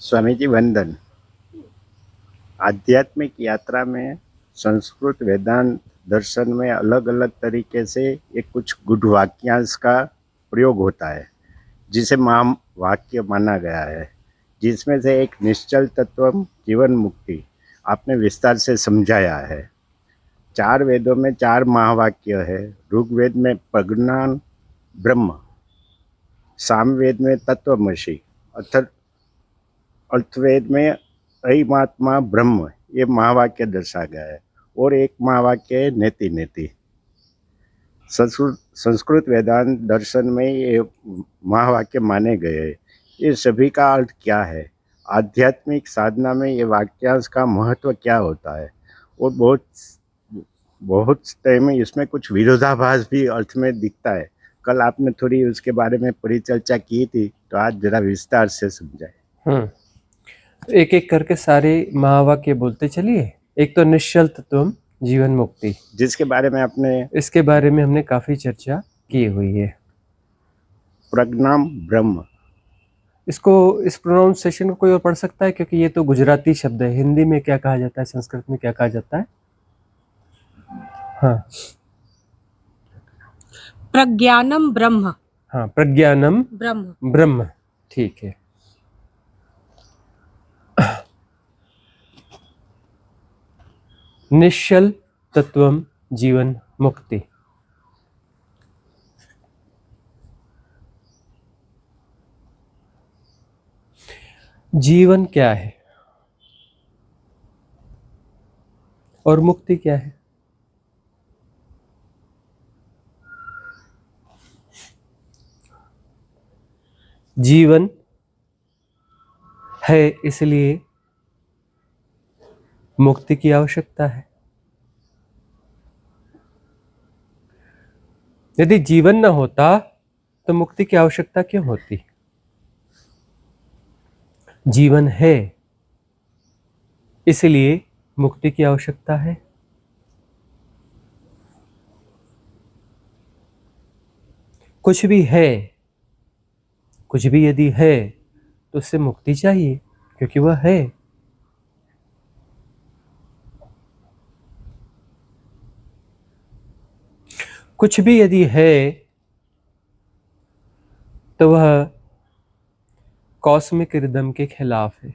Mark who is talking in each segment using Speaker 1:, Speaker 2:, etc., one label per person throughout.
Speaker 1: स्वामी जी वंदन। आध्यात्मिक यात्रा में संस्कृत वेदांत दर्शन में अलग अलग तरीके से एक कुछ गुढ़ वाक्यांश का प्रयोग होता है, जिसे महा वाक्य माना गया है, जिसमें से एक निश्चल तत्व जीवन मुक्ति आपने विस्तार से समझाया है। चार वेदों में चार महावाक्य है। ऋग्वेद में प्रज्ञान ब्रह्म, सामवेद में तत्वमसि, अथ अर्थवेद में अयमात्मा ब्रह्म, ये महावाक्य दर्शा गया है। और एक महावाक्य है नेति नेति। संस्कृत वेदांत दर्शन में ये महावाक्य माने गए हैं। ये सभी का अर्थ क्या है? आध्यात्मिक साधना में ये वाक्यांश का महत्व क्या होता है? और बहुत बहुत टाइम में इसमें कुछ विरोधाभास भी अर्थ में दिखता है। कल आपने थोड़ी उसके बारे में परिचर्चा की थी, तो आज जरा विस्तार से समझाए।
Speaker 2: तो एक एक करके सारे महावाक्य बोलते चलिए। एक तो निश्चल तत्वम जीवन मुक्ति,
Speaker 1: जिसके बारे में आपने
Speaker 2: इसके बारे में हमने काफी चर्चा की हुई है।
Speaker 1: प्रज्ञान ब्रह्म,
Speaker 2: इसको इस प्रोनाउंसिएशन को कोई और पढ़ सकता है? क्योंकि ये तो गुजराती शब्द है। हिंदी में क्या कहा जाता है, संस्कृत में क्या कहा जाता है? हाँ,
Speaker 3: प्रज्ञानम ब्रह्म।
Speaker 2: हाँ, प्रज्ञानम
Speaker 3: ब्रह्म।
Speaker 2: ब्रह्म, ठीक है। निश्चल तत्वम जीवन मुक्ति। जीवन क्या है और मुक्ति क्या है? जीवन है इसलिए मुक्ति की आवश्यकता है। यदि जीवन न होता तो मुक्ति की आवश्यकता क्यों होती? जीवन है इसलिए मुक्ति की आवश्यकता है। कुछ भी है, कुछ भी यदि है तो उससे मुक्ति चाहिए, क्योंकि वह है। कुछ भी यदि है तो वह कॉस्मिक रिदम के खिलाफ है।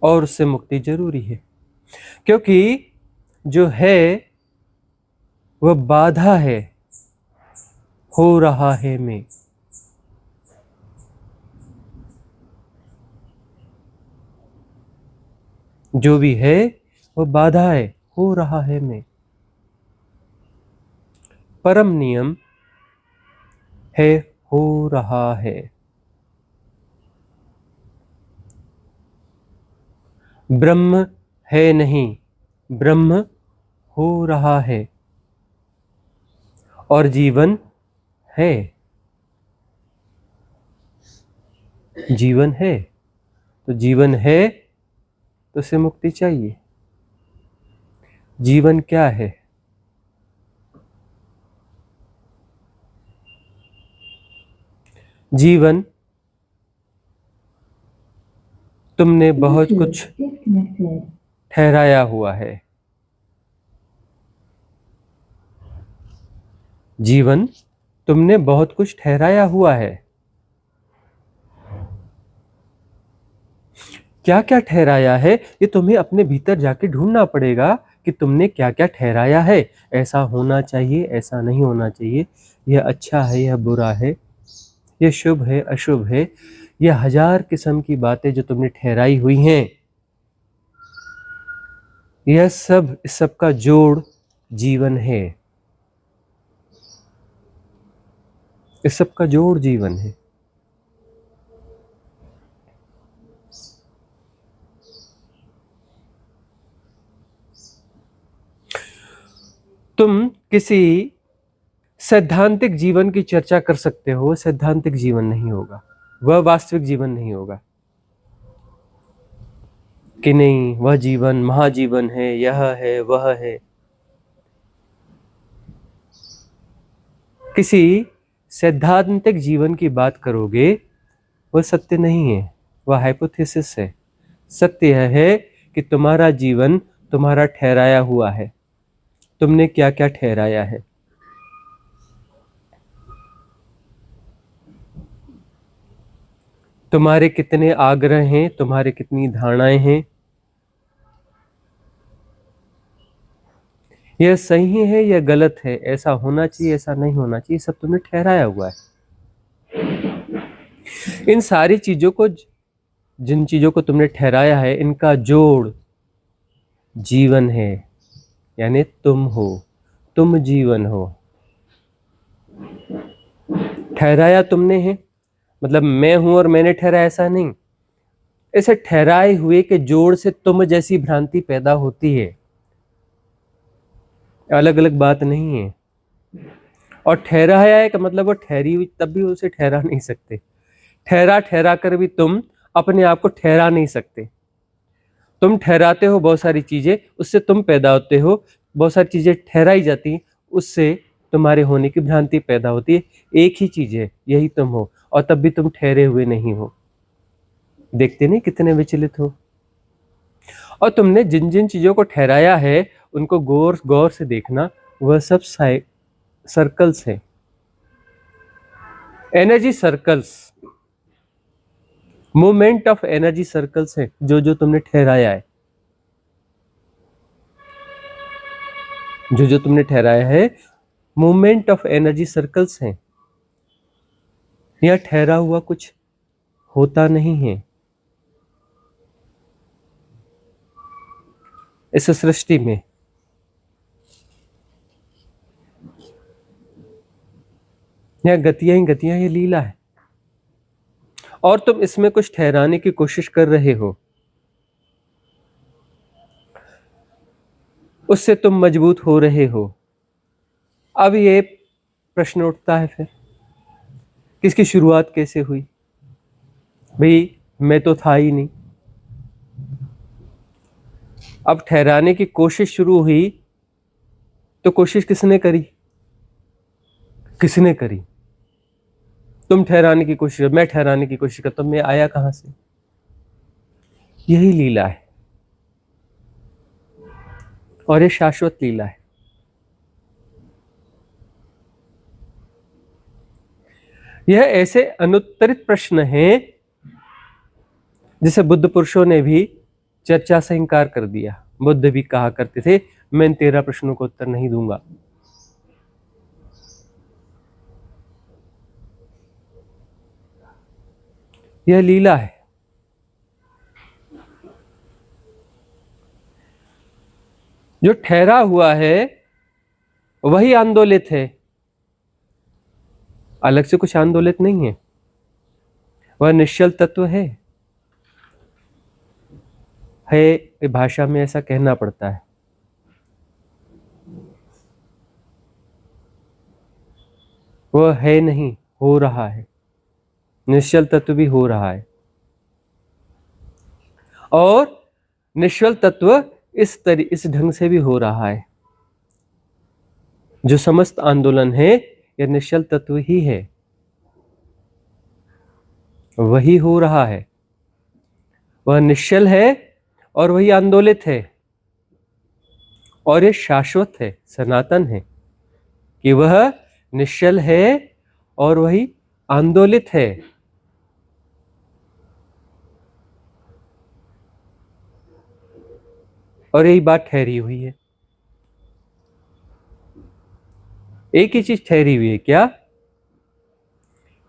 Speaker 2: और उससे मुक्ति जरूरी है, क्योंकि जो है वह बाधा है हो रहा है में। जो भी है वह बाधा है हो रहा है में। परम नियम है हो रहा है। ब्रह्म है नहीं, ब्रह्म हो रहा है। और जीवन है, जीवन है तो जीवन है तो उसे मुक्ति चाहिए। जीवन क्या है? जीवन तुमने बहुत कुछ ठहराया हुआ है। जीवन तुमने बहुत कुछ ठहराया हुआ है। क्या क्या ठहराया है ये तुम्हें अपने भीतर जाके ढूंढना पड़ेगा कि तुमने क्या क्या ठहराया है। ऐसा होना चाहिए, ऐसा नहीं होना चाहिए, यह अच्छा है, यह बुरा है, यह शुभ है, अशुभ है। यह हजार किस्म की बातें जो तुमने ठहराई हुई हैं, यह सब, इस सब का जोड़ जीवन है। इस सब का जोड़ जीवन है। तुम किसी सैद्धांतिक जीवन की चर्चा कर सकते हो, सैद्धांतिक जीवन नहीं होगा, वह वास्तविक जीवन नहीं होगा। कि नहीं, वह जीवन महाजीवन है, यह है, वह है। किसी सैद्धांतिक जीवन की बात करोगे वह सत्य नहीं है, वह हाइपोथेसिस है। सत्य यह है कि तुम्हारा जीवन तुम्हारा ठहराया हुआ है। तुमने क्या क्या ठहराया है। तुम्हारे कितने आग्रह हैं, तुम्हारे कितनी धारणाएं हैं, यह सही है या गलत है, ऐसा होना चाहिए ऐसा नहीं होना चाहिए, सब तुमने ठहराया हुआ है। इन सारी चीजों को, जिन चीजों को तुमने ठहराया है, इनका जोड़ जीवन है, यानी तुम हो, तुम जीवन हो। ठहराया तुमने है मतलब मैं हूं और मैंने ठहराया ऐसा नहीं। ऐसे ठहराए हुए के जोड़ से तुम जैसी भ्रांति पैदा होती है, अलग अलग बात नहीं है। और ठहराया है का मतलब वो ठहरी हुई, तब भी उसे ठहरा नहीं सकते। ठहरा ठहरा कर भी तुम अपने आप को ठहरा नहीं सकते। तुम ठहराते हो बहुत सारी चीजें, उससे तुम पैदा होते हो, बहुत सारी चीजें ठहराई जाती, उससे तुम्हारे होने की भ्रांति पैदा होती है। एक ही चीज है, यही तुम हो, और तब भी तुम ठहरे हुए नहीं हो। देखते नहीं कितने विचलित हो। और तुमने जिन जिन चीजों को ठहराया है उनको गौर गौर से देखना, वह सब सर्कल्स है, energy circles, movement of energy circles है जो जो तुमने ठहराया है। जो जो तुमने ठहराया है मूवमेंट ऑफ एनर्जी सर्कल्स हैं। यह ठहरा हुआ कुछ होता नहीं है इस सृष्टि में। यह गतियां ही गतियां, ये लीला है, और तुम इसमें कुछ ठहराने की कोशिश कर रहे हो, उससे तुम मजबूत हो रहे हो। अब ये प्रश्न उठता है फिर कि इसकी शुरुआत कैसे हुई। भाई मैं तो था ही नहीं। अब ठहराने की कोशिश शुरू हुई तो कोशिश किसने करी? किसने करी? तुम ठहराने की कोशिश, मैं ठहराने की कोशिश करता हूं, मैं आया कहां से? यही लीला है, और ये शाश्वत लीला है। यह ऐसे अनुत्तरित प्रश्न हैं जिसे बुद्ध पुरुषों ने भी चर्चा से इंकार कर दिया। बुद्ध भी कहा करते थे मैं इन 13 प्रश्नों को उत्तर नहीं दूंगा। यह लीला है। जो ठहरा हुआ है वही आंदोलित है, अलग से कुछ आंदोलित नहीं है। वह निश्चल तत्व है, भाषा में ऐसा कहना पड़ता है। वह है नहीं, हो रहा है। निश्चल तत्व भी हो रहा है, और निश्चल तत्व इस ढंग से भी हो रहा है। जो समस्त आंदोलन है यह निश्चल तत्व ही है, वही हो रहा है। वह निश्चल है और वही आंदोलित है, और यह शाश्वत है, सनातन है कि वह निश्चल है और वही आंदोलित है। और यही बात ठहरी हुई है। एक ही चीज ठहरी हुई है, क्या?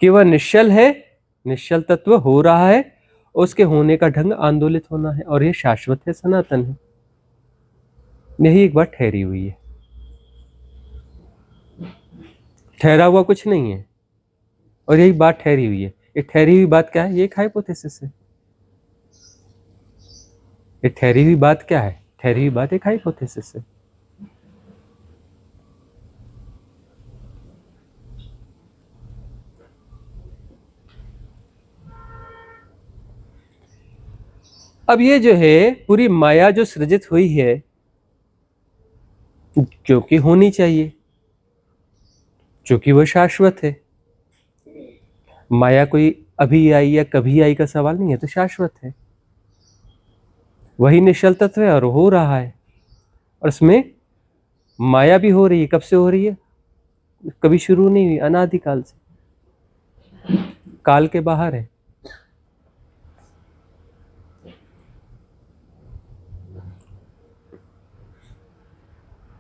Speaker 2: कि वह निश्चल है, निश्चल तत्व हो रहा है, उसके होने का ढंग आंदोलित होना है, और यह शाश्वत है, सनातन है। यही एक बात ठहरी हुई है। ठहरा हुआ कुछ नहीं है, और यही बात ठहरी हुई है। ये ठहरी हुई बात क्या है? ये एक हाइपोथेसिस है। ये ठहरी हुई बात क्या है? ठहरी हुई बात एक हाइपोथेसिस है। अब ये जो है पूरी माया जो सृजित हुई है, क्योंकि होनी चाहिए, क्योंकि वह शाश्वत है, माया कोई अभी आई या कभी आई का सवाल नहीं है, तो शाश्वत है। वही निश्चल तत्व है और हो रहा है, और इसमें माया भी हो रही है। कब से हो रही है? कभी शुरू नहीं हुई, अनादिकाल से, काल के बाहर है।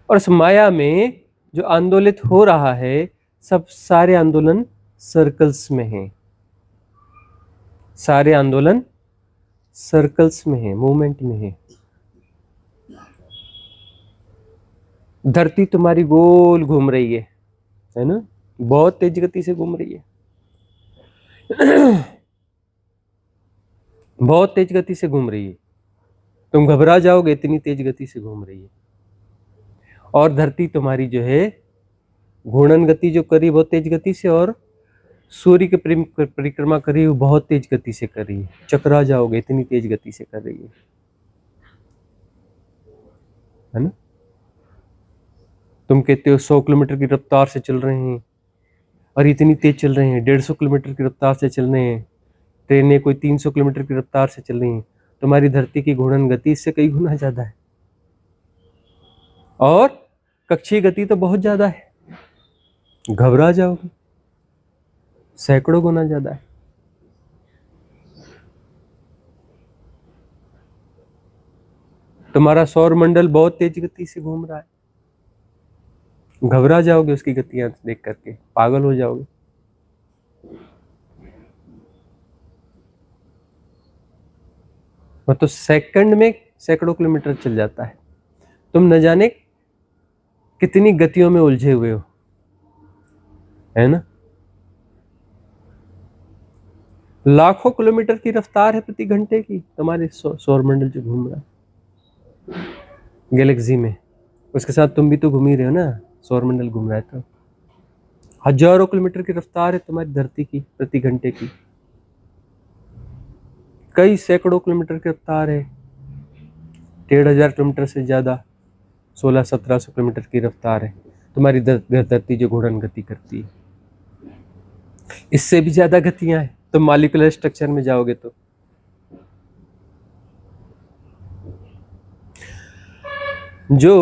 Speaker 2: और इस माया में जो आंदोलित हो रहा है, सब सारे आंदोलन सर्कल्स में हैं। सारे आंदोलन सर्कल्स में है, मूवमेंट में है। धरती तुम्हारी गोल घूम रही है ना, बहुत तेज गति से घूम रही है। बहुत तेज गति से घूम रही है, तुम घबरा जाओगे, इतनी तेज गति से घूम रही है। और धरती तुम्हारी जो है घूर्णन गति जो करी बहुत तेज गति से, और सूर्य की परिक्रमा करी वो बहुत तेज गति से कर रही है। चकरा जाओगे, इतनी तेज गति से कर रही है ना। तुम कहते हो 100 किलोमीटर की रफ्तार से चल रहे हैं, और इतनी तेज चल रहे हैं, 150 किलोमीटर की रफ्तार से चल रहे हैं, ट्रेनें कोई 300 किलोमीटर की रफ्तार से चल रही हैं। तुम्हारी धरती की घूर्णन गति इससे कई गुना ज्यादा है, और कक्षीय गति तो बहुत ज्यादा है, घबरा जाओगे, सैकड़ों गुना ज्यादा है। तुम्हारा सौर मंडल बहुत तेज गति से घूम रहा है, घबरा जाओगे उसकी गतियां देख करके, पागल हो जाओगे। तो सेकंड में सैकड़ों किलोमीटर चल जाता है। तुम न जाने कितनी गतियों में उलझे हुए हो, है ना। लाखों किलोमीटर की रफ्तार है प्रति घंटे की तुम्हारे सौर मंडल जो घूम रहा है गैलेक्सी में। उसके साथ तुम भी तो घूम ही रहे हो ना, सौर मंडल घूम रहा है। तो हजारों किलोमीटर की रफ्तार है तुम्हारी धरती की प्रति घंटे की, कई सैकड़ों किलोमीटर की रफ्तार है, 1500 किलोमीटर से ज्यादा, 1600-1700 किलोमीटर की रफ्तार है तुम्हारी धरती जो घूर्णन गति करती है। इससे भी ज्यादा गतियां हैं, तो मॉलिक्यूलर स्ट्रक्चर में जाओगे तो जो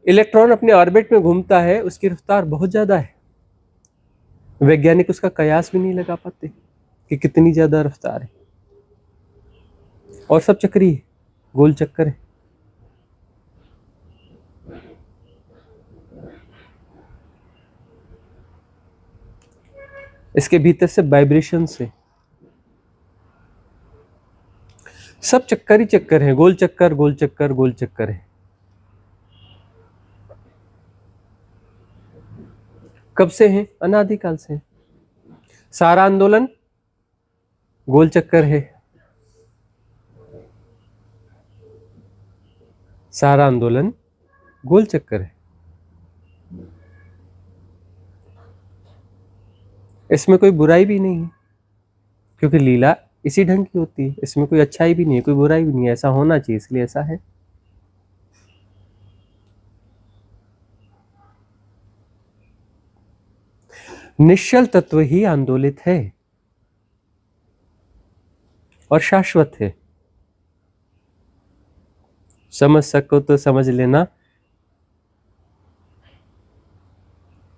Speaker 2: इलेक्ट्रॉन अपने ऑर्बिट में घूमता है उसकी रफ्तार बहुत ज्यादा है। वैज्ञानिक उसका कयास भी नहीं लगा पाते कि कितनी ज्यादा रफ्तार है, और सब चक्री है, गोल चक्कर है। इसके भीतर से वाइब्रेशन से सब चक्कर ही चक्कर है, गोल चक्कर गोल चक्कर गोल चक्कर है। कब से है? अनादिकाल से। सारा आंदोलन गोल चक्कर है, सारा आंदोलन गोल चक्कर है। इसमें कोई बुराई भी नहीं है, क्योंकि लीला इसी ढंग की होती है। इसमें कोई अच्छाई भी नहीं है, कोई बुराई भी नहीं है, ऐसा होना चाहिए इसलिए ऐसा है। निश्चल तत्व ही आंदोलित है और शाश्वत है। समझ सको तो समझ लेना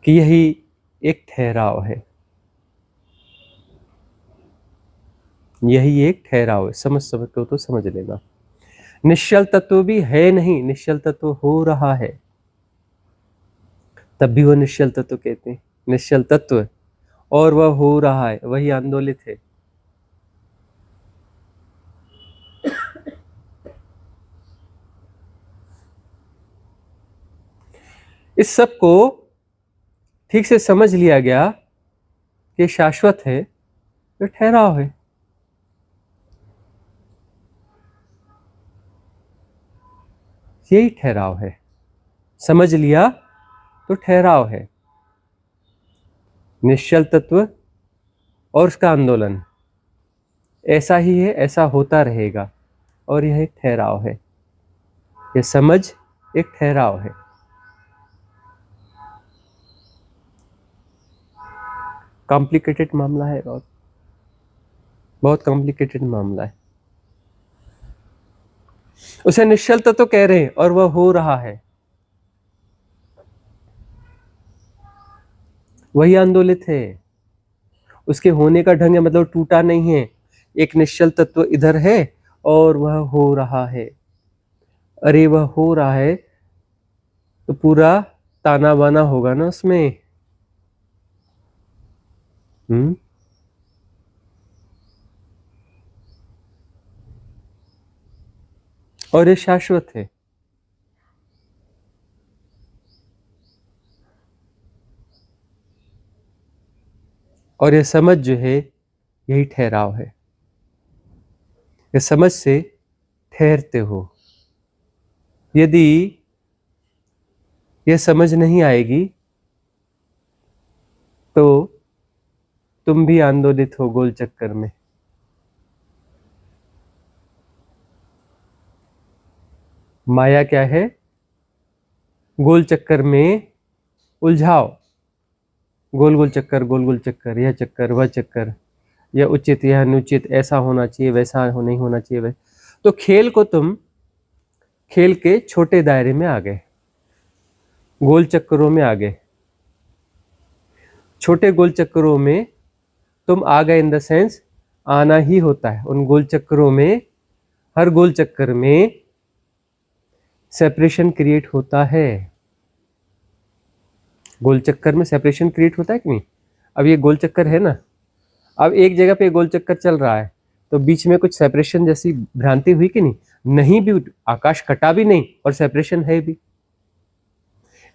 Speaker 2: कि यही एक ठहराव है, यही एक ठहराव है। समझ सको तो समझ लेना। निश्चल तत्व भी है नहीं, निश्चल तत्व हो रहा है, तब भी वह निश्चल तत्व कहते हैं। निश्चल तत्व और वह हो रहा है, वही आंदोलित है। इस सब को ठीक से समझ लिया गया कि शाश्वत है, तो ठहराव है। यही ठहराव है, समझ लिया तो ठहराव है। निश्चल तत्व और उसका आंदोलन ऐसा ही है, ऐसा होता रहेगा, और यह एक ठहराव है। यह समझ एक ठहराव है। कॉम्प्लिकेटेड मामला है बहुत। बहुत कॉम्प्लिकेटेड मामला है। उसे निश्चल तो कह रहे हैं और वह हो रहा है, वही आंदोलित है। उसके होने का ढंग है, मतलब टूटा नहीं है। एक निश्चल तत्व इधर है और वह हो रहा है। अरे वह हो रहा है तो पूरा ताना बाना होगा ना उसमें। और ये शाश्वत है। और ये समझ जो है यही ठहराव है। ये समझ से ठहरते हो। यदि ये समझ नहीं आएगी तो तुम भी आंदोलित हो गोल चक्कर में। माया क्या है? गोल चक्कर में उलझाओ। गोल गोल चक्कर, गोल गोल चक्कर, यह चक्कर वह चक्कर, यह उचित यह अनुचित, ऐसा होना चाहिए वैसा नहीं होना चाहिए वैसा। तो खेल को तुम खेल के छोटे दायरे में आ गए, गोल चक्करों में आ गए। छोटे गोल चक्करों में तुम आ गए, इन द सेंस आना ही होता है उन गोल चक्करों में। हर गोल चक्कर में सेपरेशन क्रिएट होता है। गोल चक्कर में सेपरेशन क्रिएट होता है कि नहीं? अब ये गोल चक्कर है ना, अब एक जगह पे गोल चक्कर चल रहा है तो बीच में कुछ सेपरेशन जैसी भ्रांति हुई कि नहीं? नहीं भी, आकाश कटा भी नहीं और सेपरेशन है भी।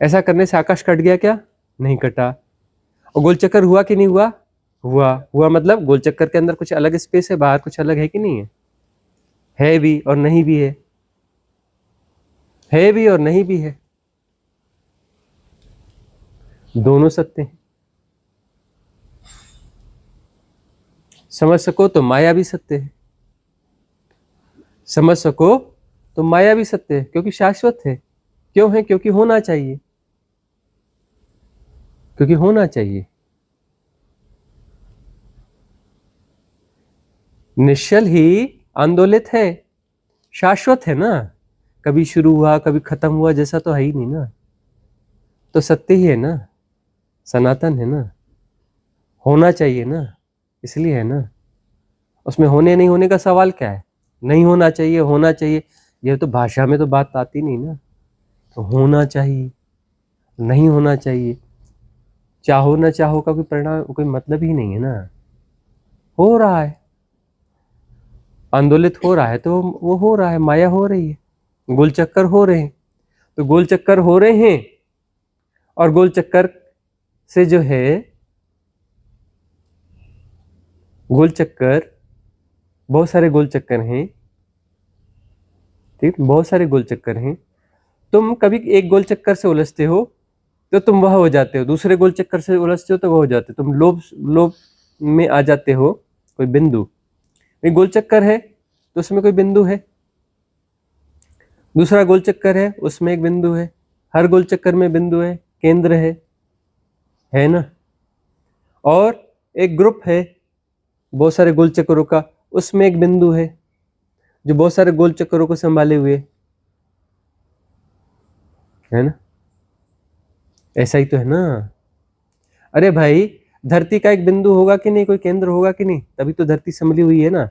Speaker 2: ऐसा करने से आकाश कट गया क्या? नहीं कटा। और गोल चक्कर हुआ कि नहीं हुआ? हुआ। हुआ मतलब गोल चक्कर के अंदर कुछ अलग स्पेस है, बाहर कुछ अलग है कि नहीं है? है भी और नहीं भी है भी और नहीं भी है। दोनों सत्य हैं। समझ सको तो माया भी सत्य है, समझ सको तो माया भी सत्य है, क्योंकि शाश्वत है। क्यों है? क्योंकि होना चाहिए, क्योंकि होना चाहिए। निश्चल ही आंदोलित है, शाश्वत है ना। कभी शुरू हुआ कभी खत्म हुआ जैसा तो है ही नहीं ना, तो सत्य ही है ना, सनातन है ना, होना चाहिए ना, इसलिए है ना। उसमें होने नहीं होने का सवाल क्या है? नहीं होना चाहिए, होना चाहिए, ये तो भाषा में तो बात आती नहीं ना। तो होना चाहिए, नहीं होना चाहिए, चाहो ना चाहो का कोई परिणाम, कोई मतलब ही नहीं है ना। हो रहा है, आंदोलित हो रहा है तो वो हो रहा है, माया हो रही है, गोल चक्कर हो रहे हैं। तो गोल चक्कर हो रहे हैं और गोल चक्कर से जो है, गोल चक्कर, बहुत सारे गोल चक्कर हैं, ठीक, बहुत सारे गोल चक्कर हैं। तुम कभी एक गोल चक्कर से उलझते हो तो तुम वह हो जाते हो, दूसरे गोल चक्कर से उलझते हो तो वह हो जाते हो, तुम लोभ लोभ में आ जाते हो, कोई बिंदु। एक गोल चक्कर है तो उसमें कोई बिंदु है, दूसरा गोल चक्कर है उसमें एक बिंदु है, हर गोल चक्कर में बिंदु है, केंद्र है ना। और एक ग्रुप है बहुत सारे गोल चक्करों का, उसमें एक बिंदु है जो बहुत सारे गोल चक्करों को संभाले हुए है ना। ऐसा ही तो है ना। अरे भाई, धरती का एक बिंदु होगा कि नहीं, कोई केंद्र होगा कि नहीं, तभी तो धरती संभली हुई है ना।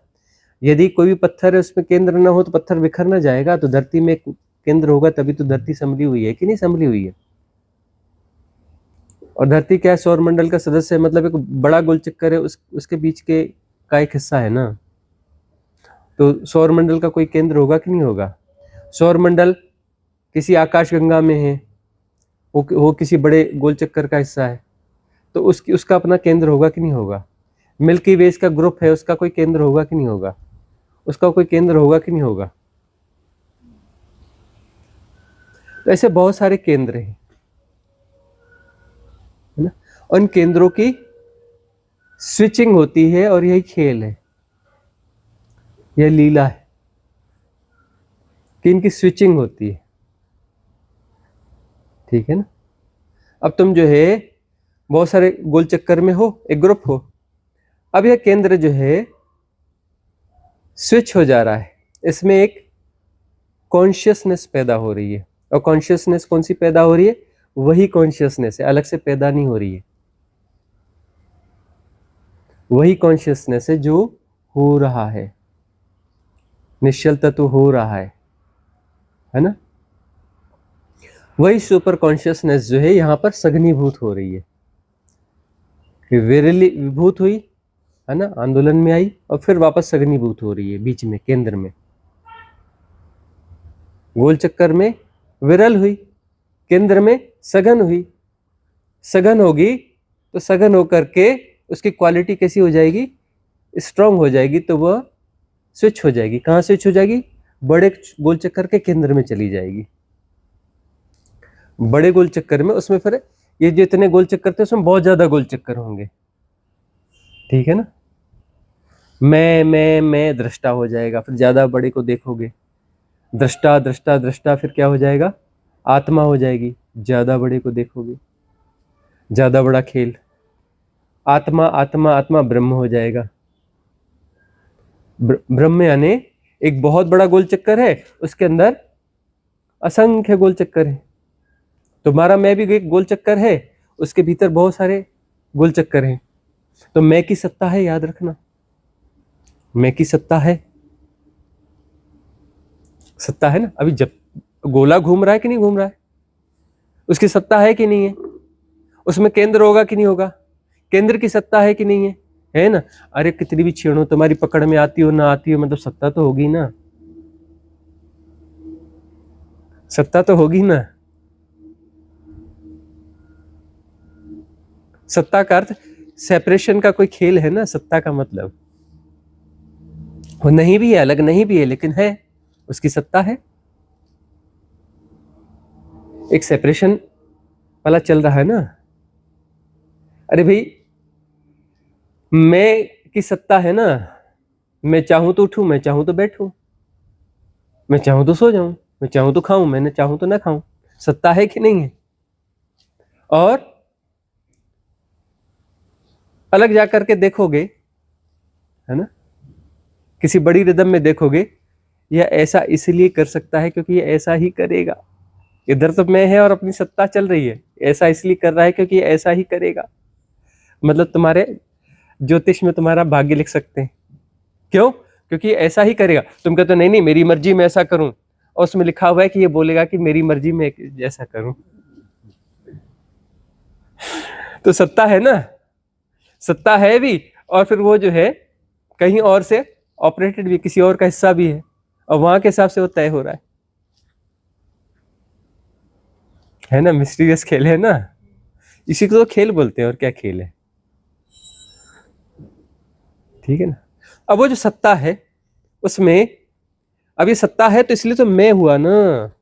Speaker 2: यदि कोई भी पत्थर है उसमें केंद्र ना हो तो पत्थर बिखर ना जाएगा, तो धरती में एक केंद्र होगा तभी तो धरती संभली हुई है कि नहीं संभली हुई है। और धरती क्या है? सौरमंडल का सदस्य है, मतलब एक बड़ा गोल चक्कर है, उसके बीच के का एक हिस्सा है ना। तो सौरमंडल का कोई केंद्र होगा कि नहीं होगा? सौरमंडल किसी आकाशगंगा में है, वो किसी बड़े गोल चक्कर का हिस्सा है, तो उसका अपना केंद्र होगा कि नहीं होगा? मिल्की वे का ग्रुप है, उसका कोई केंद्र होगा कि नहीं होगा? उसका कोई केंद्र होगा कि नहीं होगा? तो ऐसे बहुत सारे केंद्र हैं, है ना। उन केंद्रों की स्विचिंग होती है और यही खेल है, यह लीला है कि इनकी स्विचिंग होती है, ठीक है ना। अब तुम जो है बहुत सारे गोल चक्कर में हो, एक ग्रुप हो। अब यह केंद्र जो है स्विच हो जा रहा है, इसमें एक कॉन्शियसनेस पैदा हो रही है। और कॉन्शियसनेस कौन सी पैदा हो रही है? वही कॉन्शियसनेस है, अलग से पैदा नहीं हो रही है। वही कॉन्शियसनेस है जो हो रहा है, निश्चल तत्व हो रहा है ना। वही सुपर कॉन्शियसनेस जो है यहाँ पर सघनीभूत हो रही है, विरली विभूत हुई है ना, आंदोलन में आई और फिर वापस सघनीभूत हो रही है, बीच में केंद्र में गोल चक्कर में विरल हुई, केंद्र में सघन हुई। सघन होगी तो सघन होकर के उसकी क्वालिटी कैसी हो जाएगी? स्ट्रांग हो जाएगी। तो वह स्विच हो जाएगी। कहाँ स्विच हो जाएगी? बड़े गोल चक्कर के केंद्र में चली जाएगी। बड़े गोल चक्कर में, उसमें फिर ये जो इतने गोल चक्कर थे उसमें बहुत ज्यादा गोल चक्कर होंगे, ठीक है ना। मैं दृष्टा हो जाएगा, फिर ज्यादा बड़े को देखोगे, दृष्टा दृष्टा दृष्टा, फिर क्या हो जाएगा? आत्मा हो जाएगी। ज्यादा बड़े को देखोगे, ज्यादा बड़ा खेल, आत्मा आत्मा आत्मा ब्रह्म हो जाएगा। ब्रह्म यानी एक बहुत बड़ा गोल चक्कर है, उसके अंदर असंख्य गोल चक्कर है। तुम्हारा मैं भी एक गोल चक्कर है, उसके भीतर बहुत सारे गोल चक्कर हैं। तो मैं की सत्ता है, याद रखना, मैं की सत्ता है, सत्ता है ना। अभी जब गोला घूम रहा है कि नहीं घूम रहा है, उसकी सत्ता है कि नहीं है? उसमें केंद्र होगा कि नहीं होगा? केंद्र की सत्ता है कि नहीं है ना। अरे कितनी भी छेड़ो, तुम्हारी पकड़ में आती हो ना आती हो, मतलब सत्ता तो होगी ना, सत्ता तो होगी ना। सत्ता का अर्थ सेपरेशन का कोई खेल है ना, सत्ता का मतलब वो नहीं भी है, अलग नहीं भी है, लेकिन है, उसकी सत्ता है। एक सेपरेशन वाला चल रहा है ना। अरे भाई, मैं की सत्ता है ना, मैं चाहूं तो उठूं, मैं चाहूं तो बैठूं, मैं चाहूं तो सो जाऊं, मैं चाहूं तो खाऊं, मैंने चाहूं तो ना खाऊं। सत्ता है कि नहीं है? और अलग जाकर के देखोगे, है ना, किसी बड़ी रिदम में देखोगे, यह ऐसा इसलिए कर सकता है क्योंकि ये ऐसा ही करेगा। इधर तो मैं है और अपनी सत्ता चल रही है, ऐसा इसलिए कर रहा है क्योंकि ये ऐसा ही करेगा। मतलब तुम्हारे ज्योतिष में तुम्हारा भाग्य लिख सकते हैं। क्यों? क्योंकि ऐसा ही करेगा। तुम कहते हो नहीं नहीं मेरी मर्जी में ऐसा करूं, और उसमें लिखा हुआ है कि ये बोलेगा कि मेरी मर्जी में जैसा करूं। तो सत्ता है ना, सत्ता है भी, और फिर वो जो है कहीं और से ऑपरेटेड भी, किसी और का हिस्सा भी है, और वहां के हिसाब से वो तय हो रहा है ना। मिस्टीरियस खेल है ना, इसी को तो खेल बोलते हैं, और क्या खेल है, ठीक है ना। अब वो जो सत्ता है उसमें, अब ये सत्ता है तो इसलिए तो मैं हुआ ना,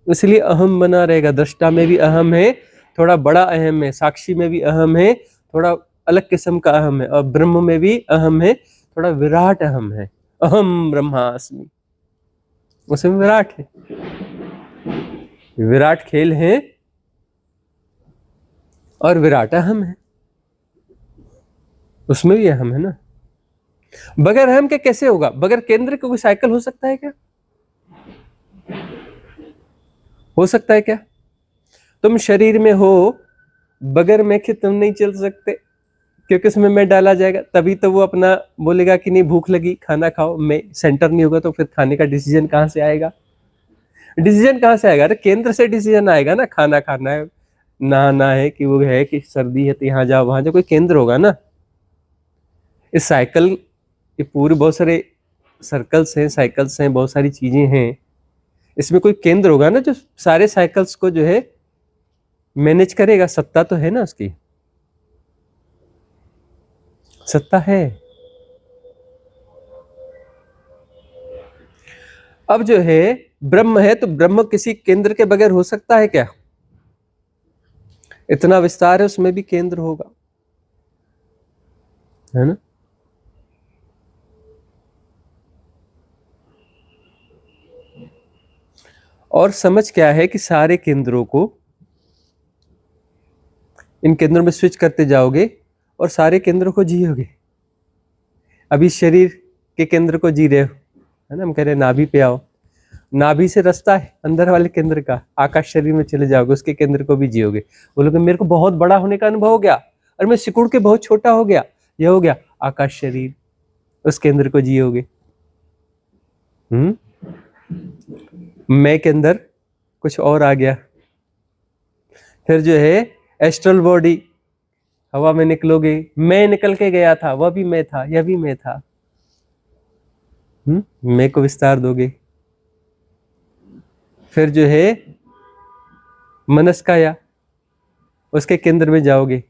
Speaker 2: इसलिए अहम बना रहेगा। दृष्टा में भी अहम है, थोड़ा बड़ा अहम है, साक्षी में भी अहम है, थोड़ा अलग किस्म का अहम है, और ब्रह्म में भी अहम है, थोड़ा विराट अहम है। अहम ब्रह्मास्मि, उसमें विराट है, विराट खेल है और विराट अहम है, उसमें भी अहम है ना। बगैर अहम के कैसे होगा? बगैर केंद्र के कोई साइकिल हो सकता है क्या? हो सकता है क्या? तुम शरीर में हो, बगैर मैं के तुम नहीं चल सकते, क्योंकि उसमें मैं डाला जाएगा, तभी तो वो अपना बोलेगा कि नहीं भूख लगी खाना खाओ। मैं सेंटर नहीं होगा तो फिर खाने का डिसीजन कहां से आएगा? डिसीजन कहां से आएगा? अरे केंद्र से डिसीजन आएगा ना, खाना खाना है, नहाना है, कि वो है कि सर्दी है तो यहाँ जाओ वहां जाओ, कोई केंद्र होगा ना। इस साइकिल, ये पूरे बहुत सारे सर्कल्स हैं, साइकिल्स हैं, बहुत सारी चीजें हैं, इसमें कोई केंद्र होगा ना जो सारे साइकिल्स को जो है मैनेज करेगा। सत्ता तो है ना उसकी, सत्ता है। अब जो है ब्रह्म है, तो ब्रह्म किसी केंद्र के बगैर हो सकता है क्या? इतना विस्तार है, उसमें भी केंद्र होगा, है ना। और समझ क्या है कि सारे केंद्रों को, इन केंद्रों में स्विच करते जाओगे और सारे केंद्रों को जियोगे। अभी शरीर के केंद्र को जी रहे हो, है ना। हम कह रहे हैं नाभि पे आओ, नाभि से रास्ता है अंदर वाले केंद्र का, आकाश शरीर में चले जाओगे, उसके केंद्र को भी जियोगे। बोलोगे मेरे को बहुत बड़ा होने का अनुभव हो गया और मैं सिकुड़ के बहुत छोटा हो गया, ये हो गया आकाश शरीर, उस केंद्र को जियोगे। मैं के अंदर कुछ और आ गया। फिर जो है एस्ट्रल बॉडी, हवा में निकलोगे, मैं निकल के गया था, वह भी मैं था, यह भी मैं था। मैं को विस्तार दोगे। फिर जो है मनस्काया, उसके केंद्र में जाओगे,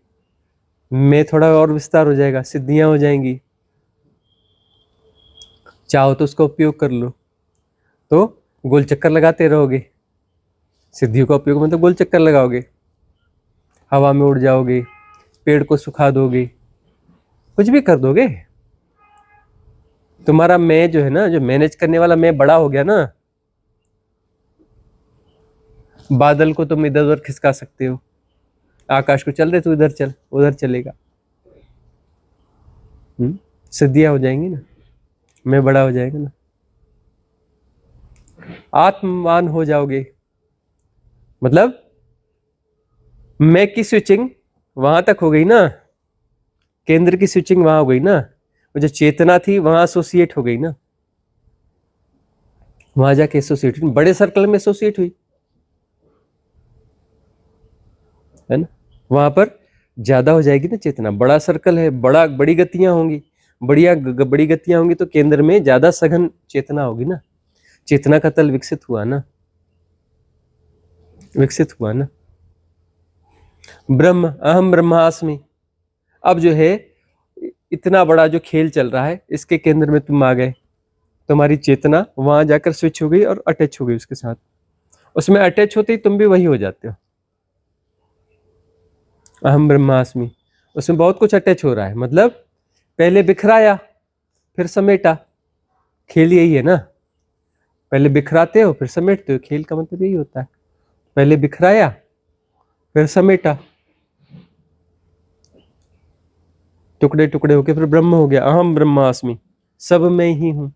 Speaker 2: मैं थोड़ा और विस्तार हो जाएगा, सिद्धियां हो जाएंगी। चाहो तो उसका उपयोग कर लो, तो गोल चक्कर लगाते रहोगे। सिद्धियों का उपयोग मतलब गोल चक्कर लगाओगे, हवा में उड़ जाओगे, पेड़ को सुखा दोगे, कुछ भी कर दोगे। तुम्हारा मैं जो है ना, जो मैनेज करने वाला मैं बड़ा हो गया ना। बादल को तुम इधर उधर खिसका सकते हो, आकाश को चल रहे तो इधर चल, उधर चलेगा। सिद्धियां हो जाएंगी ना, मैं बड़ा हो जाएगा ना, आत्मवान हो जाओगे। मतलब मैं की स्विचिंग वहां तक हो गई ना, केंद्र की स्विचिंग वहां हो गई ना, वो जो चेतना थी वहां एसोसिएट हो गई ना, वहां जाके एसोसिएट, बड़े सर्कल में एसोसिएट हुई, है ना। वहां पर ज्यादा हो जाएगी ना चेतना, बड़ा सर्कल है, बड़ी गतियां होंगी, बड़ी गतियां होंगी तो केंद्र में ज्यादा सघन चेतना होगी ना, चेतना का तल विकसित हुआ ना, विकसित हुआ ना। ब्रह्म, अहम ब्रह्मास्मि। अब जो है इतना बड़ा जो खेल चल रहा है, इसके केंद्र में तुम आ गए, तुम्हारी चेतना वहां जाकर स्विच हो गई और अटैच हो गई उसके साथ, उसमें अटैच होते ही तुम भी वही हो जाते हो, अहम ब्रह्मास्मि। उसमें बहुत कुछ अटैच हो रहा है, मतलब पहले बिखराया फिर समेटा, खेल यही है ना। पहले बिखराते हो फिर समेटते हो, खेल का मतलब यही होता है, पहले बिखराया फिर समेटा, टुकड़े टुकड़े होके फिर ब्रह्म हो गया, अहम ब्रह्मास्मि, सब मैं ही हूं।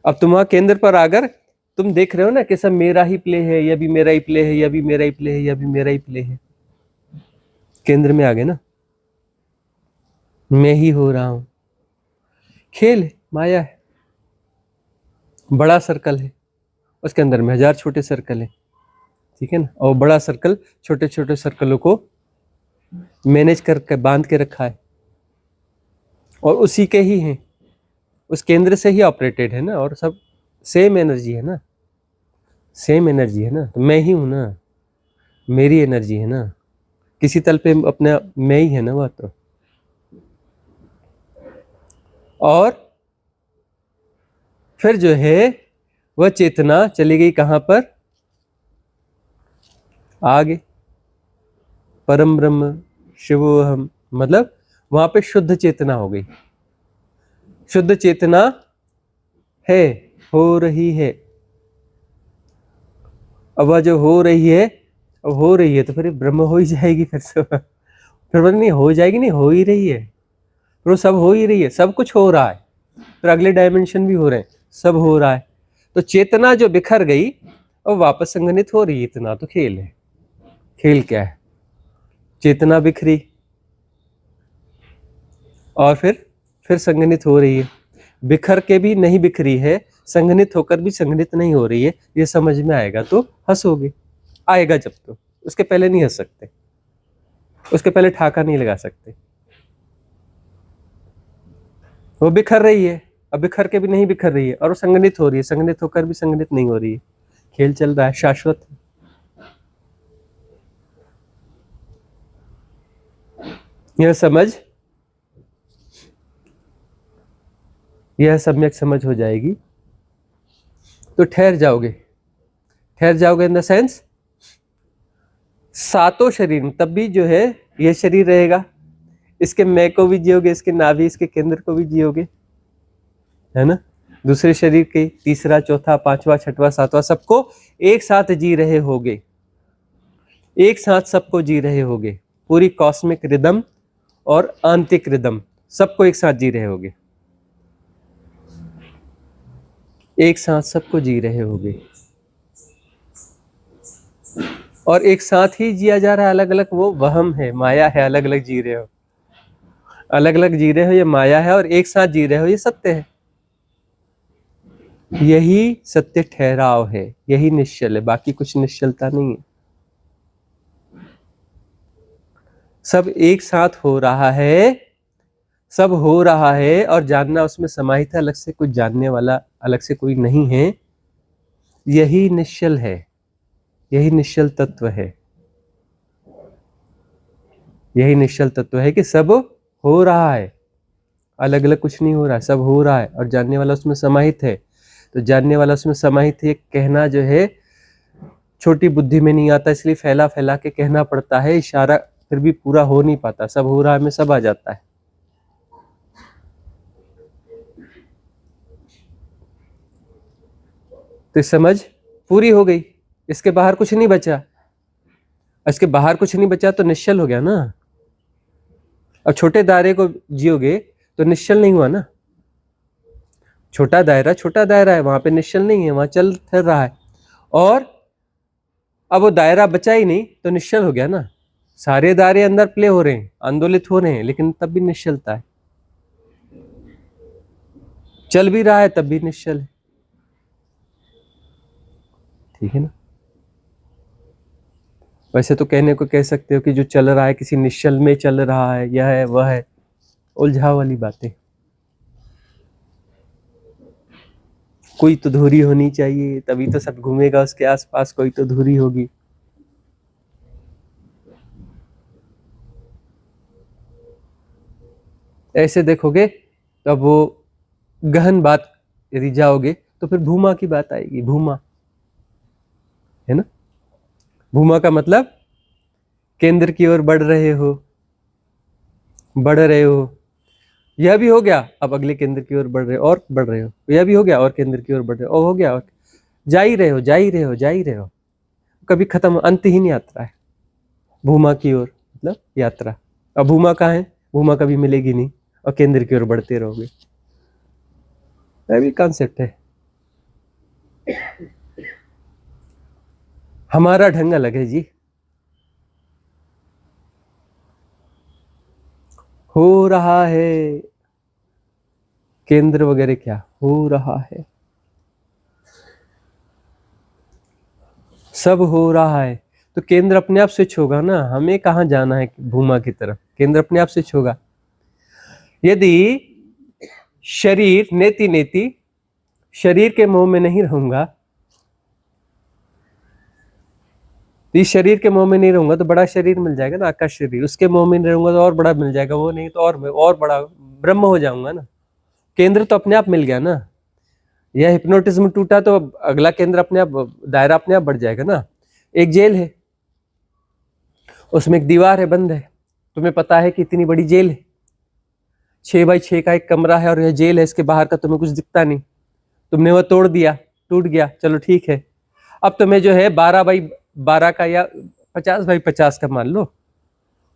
Speaker 2: अब तुम वहां केंद्र पर आकर तुम देख रहे हो ना कि सब मेरा ही प्ले है, यह भी मेरा ही प्ले है, यह भी मेरा ही प्ले है, यह भी मेरा ही प्ले है। केंद्र में आ गए ना, मैं ही हो रहा हूं। खेल है, माया है, बड़ा सर्कल है, उसके अंदर में 1000 छोटे सर्कल है, ठीक है ना। और बड़ा सर्कल छोटे छोटे सर्कलों को मैनेज करके बांध के रखा है, और उसी के ही हैं, उस केंद्र से ही ऑपरेटेड है ना, और सब सेम एनर्जी है ना, सेम एनर्जी है ना। तो मैं ही हूं ना, मेरी एनर्जी है ना, किसी तल पे अपना मैं ही है ना वह तो। और फिर जो है वह चेतना चली गई कहां पर, आगे परम ब्रह्म शिवोहम, मतलब वहां पे शुद्ध चेतना हो गई। शुद्ध चेतना है, हो रही है। अब वह जो हो रही है, अब हो रही है तो फिर ब्रह्म हो ही जाएगी फिर से। फिर नहीं हो जाएगी, नहीं हो ही रही है, फिर वो सब हो ही रही है, सब कुछ हो रहा है, फिर अगले डायमेंशन भी हो रहे हैं, सब हो रहा है। तो चेतना जो बिखर गई अब वापस संगठित हो रही है, इतना तो खेल है। खेल क्या है, चेतना बिखरी और फिर संगठित हो रही है, बिखर के भी नहीं बिखरी है, संगठित होकर भी संगठित नहीं हो रही है। ये समझ में आएगा तो हंसोगे, आएगा जब तो, उसके पहले नहीं हंस सकते, उसके पहले ठाका नहीं लगा सकते। वो बिखर रही है, अब बिखर के भी नहीं बिखर रही है, और वो संगठित हो रही है, संगठित होकर भी संगठित नहीं हो रही है। खेल चल रहा है, शाश्वत। यह सम्यक समझ हो जाएगी तो ठहर जाओगे इन द सेंस सातों शरीर में, तब भी जो है यह शरीर रहेगा, इसके मैं को भी जियोगे, इसके नाभि, इसके केंद्र को भी जियोगे, है ना। दूसरे शरीर के तीसरा, चौथा, पांचवा, छठवां, सातवां, सबको एक साथ जी रहे होगे, एक साथ सबको जी रहे होगे, पूरी कॉस्मिक रिदम और आंतरिक रिदम सबको एक साथ जी रहे होगे। एक साथ सबको जी रहे होगे और एक साथ ही जिया जा रहा है, अलग अलग वो वहम है, माया है, अलग अलग जी रहे हो, अलग अलग जी रहे हो ये माया है, और एक साथ जी रहे हो ये सत्य है। यही सत्य ठहराव है, यही निश्चल है, बाकी कुछ निश्चलता नहीं है। सब एक साथ हो रहा है, सब हो रहा है, और जानना उसमें समाहित है, अलग से कुछ जानने वाला अलग से कोई नहीं है। यही निश्चल है, यही निश्चल तत्व है, यही निश्चल तत्व है कि सब हो रहा है, अलग अलग कुछ नहीं हो रहा है, सब हो रहा है, और जानने वाला उसमें समाहित है। तो जानने वाला उसमें समाहित है, कहना जो है छोटी बुद्धि में नहीं आता, इसलिए फैला फैला के कहना पड़ता है, इशारा फिर भी पूरा हो नहीं पाता, सब हो रहा है में सब आ जाता है। तो समझ पूरी हो गई, इसके बाहर कुछ नहीं बचा, इसके बाहर कुछ नहीं बचा तो निश्चल हो गया ना। अब छोटे दायरे को जियोगे तो निश्चल नहीं हुआ ना, छोटा दायरा है, वहां पे निश्चल नहीं है, वहां चल फिर रहा है, और अब वो दायरा बचा ही नहीं तो निश्चल हो गया ना। सारे दायरे अंदर प्ले हो रहे हैं, आंदोलित हो रहे हैं, लेकिन तब भी निश्चलता है, चल भी रहा है तब भी निश्चल है, ठीक है ना। वैसे तो कहने को कह सकते हो कि जो चल रहा है किसी निश्चल में चल रहा है, यह है वह है, उलझा वाली बातें। कोई तो धुरी होनी चाहिए, तभी तो सब घूमेगा उसके आसपास, कोई तो धुरी होगी। ऐसे देखोगे तब वो गहन बात यदि जाओगे तो फिर भूमा की बात आएगी, भूमा है ना। भूमा का मतलब केंद्र की ओर बढ़ रहे हो, बढ़ रहे हो, यह भी हो गया, अब अगले केंद्र की ओर बढ़ रहे हो और बढ़ रहे हो, यह भी हो गया और केंद्र की ओर बढ़ रहे हो, और हो गया, और जा ही रहे हो, जा ही रहे हो, जा ही रहे हो, कभी खत्म, अंत ही नहीं आता है भूमा की ओर, मतलब यात्रा। अब भूमा कहाँ है, भूमा कभी मिलेगी नहीं, और केंद्र की ओर बढ़ते रहोगे, यह भी कॉन्सेप्ट है। हमारा ढंग अलग है जी, हो रहा है, केंद्र वगैरह क्या हो रहा है, सब हो रहा है, तो केंद्र अपने आप स्विच होगा ना, हमें कहाँ जाना है भूमा की तरफ, केंद्र अपने आप स्विच होगा। यदि शरीर नेति नेति शरीर के मोह में नहीं रहूंगा, इस शरीर के मोह में नहीं रहूंगा तो बड़ा शरीर मिल जाएगा ना, आकाश शरीर, उसके मोह में नहीं रहूंगा तो और बड़ा मिल जाएगा, वो नहीं तो और बड़ा ब्रह्म हो जाऊंगा ना। केंद्र तो अपने आप मिल गया ना, यह हिप्नोटिज्म टूटा तो अगला केंद्र अपने आप, दायरा अपने आप बढ़ जाएगा ना। एक जेल है, उसमें एक दीवार है, बंद है, तुम्हें पता है कि इतनी बड़ी जेल है, 6x6 का एक कमरा है और यह जेल है, इसके बाहर का तुम्हें कुछ दिखता नहीं, तुमने वह तोड़ दिया, टूट गया, चलो ठीक है। अब तुम्हें जो है 12x12 का या 50x50 का मान लो,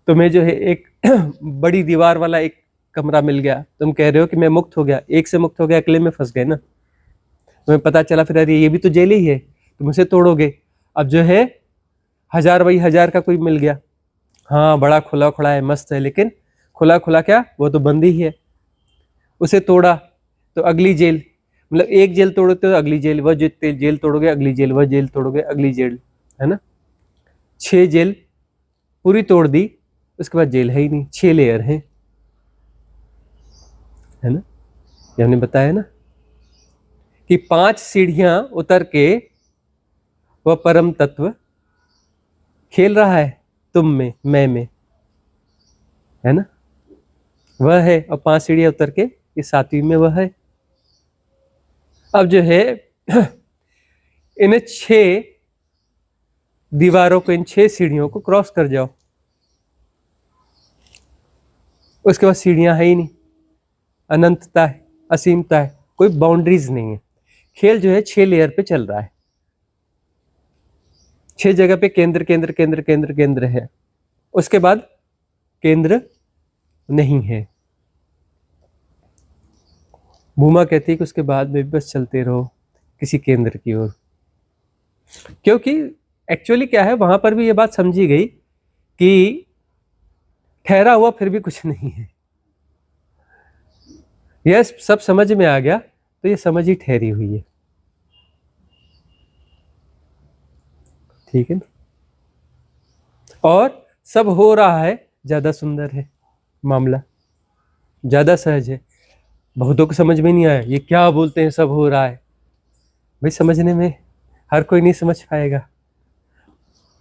Speaker 2: तुम्हें जो है एक बड़ी दीवार वाला एक कमरा मिल गया, तुम कह रहे हो कि मैं मुक्त हो गया, एक से मुक्त हो गया, अकेले में फंस गए ना। तुम्हें पता चला फिर अरे ये भी तो जेल ही है, तुम उसे तोड़ोगे। अब जो है 1000x1000 का कोई मिल गया, हाँ बड़ा खुला खुला है, मस्त है, लेकिन खुला खुला क्या, वो तो बंद ही है। उसे तोड़ा तो अगली जेल, मतलब एक जेल तोड़ोगे तो अगली जेल, वह जेल तोड़ोगे अगली जेल, वह जेल तोड़ोगे अगली जेल, है ना। 6 जेल पूरी तोड़ दी, उसके बाद जेल है ही नहीं, 6 लेयर है ना। ये हमने बताया ना कि 5 सीढ़ियां उतर के वह परम तत्व खेल रहा है तुम में, मैं में, है ना, वह है, और 5 सीढ़ियां उतर के इस 7वीं में वह है। अब जो है इन 6 दीवारों को, इन 6 सीढ़ियों को क्रॉस कर जाओ, उसके बाद सीढ़ियां है ही नहीं, अनंतता है, असीमता है, कोई बाउंड्रीज नहीं है। खेल जो है 6 लेयर पे चल रहा है, 6 जगह पे केंद्र केंद्र केंद्र केंद्र केंद्र है, उसके बाद केंद्र नहीं है। भूमा कहती है कि उसके बाद में भी बस चलते रहो, किसी केंद्र की ओर। क्योंकि एक्चुअली क्या है, वहां पर भी ये बात समझी गई कि ठहरा हुआ फिर भी कुछ नहीं है। यह सब समझ में आ गया तो ये समझ ही ठहरी हुई है। ठीक है ना? और सब हो रहा है, ज्यादा सुंदर है मामला, ज्यादा सहज है। बहुतों को समझ में नहीं आया ये क्या बोलते हैं सब हो रहा है। भाई समझने में हर कोई नहीं समझ पाएगा।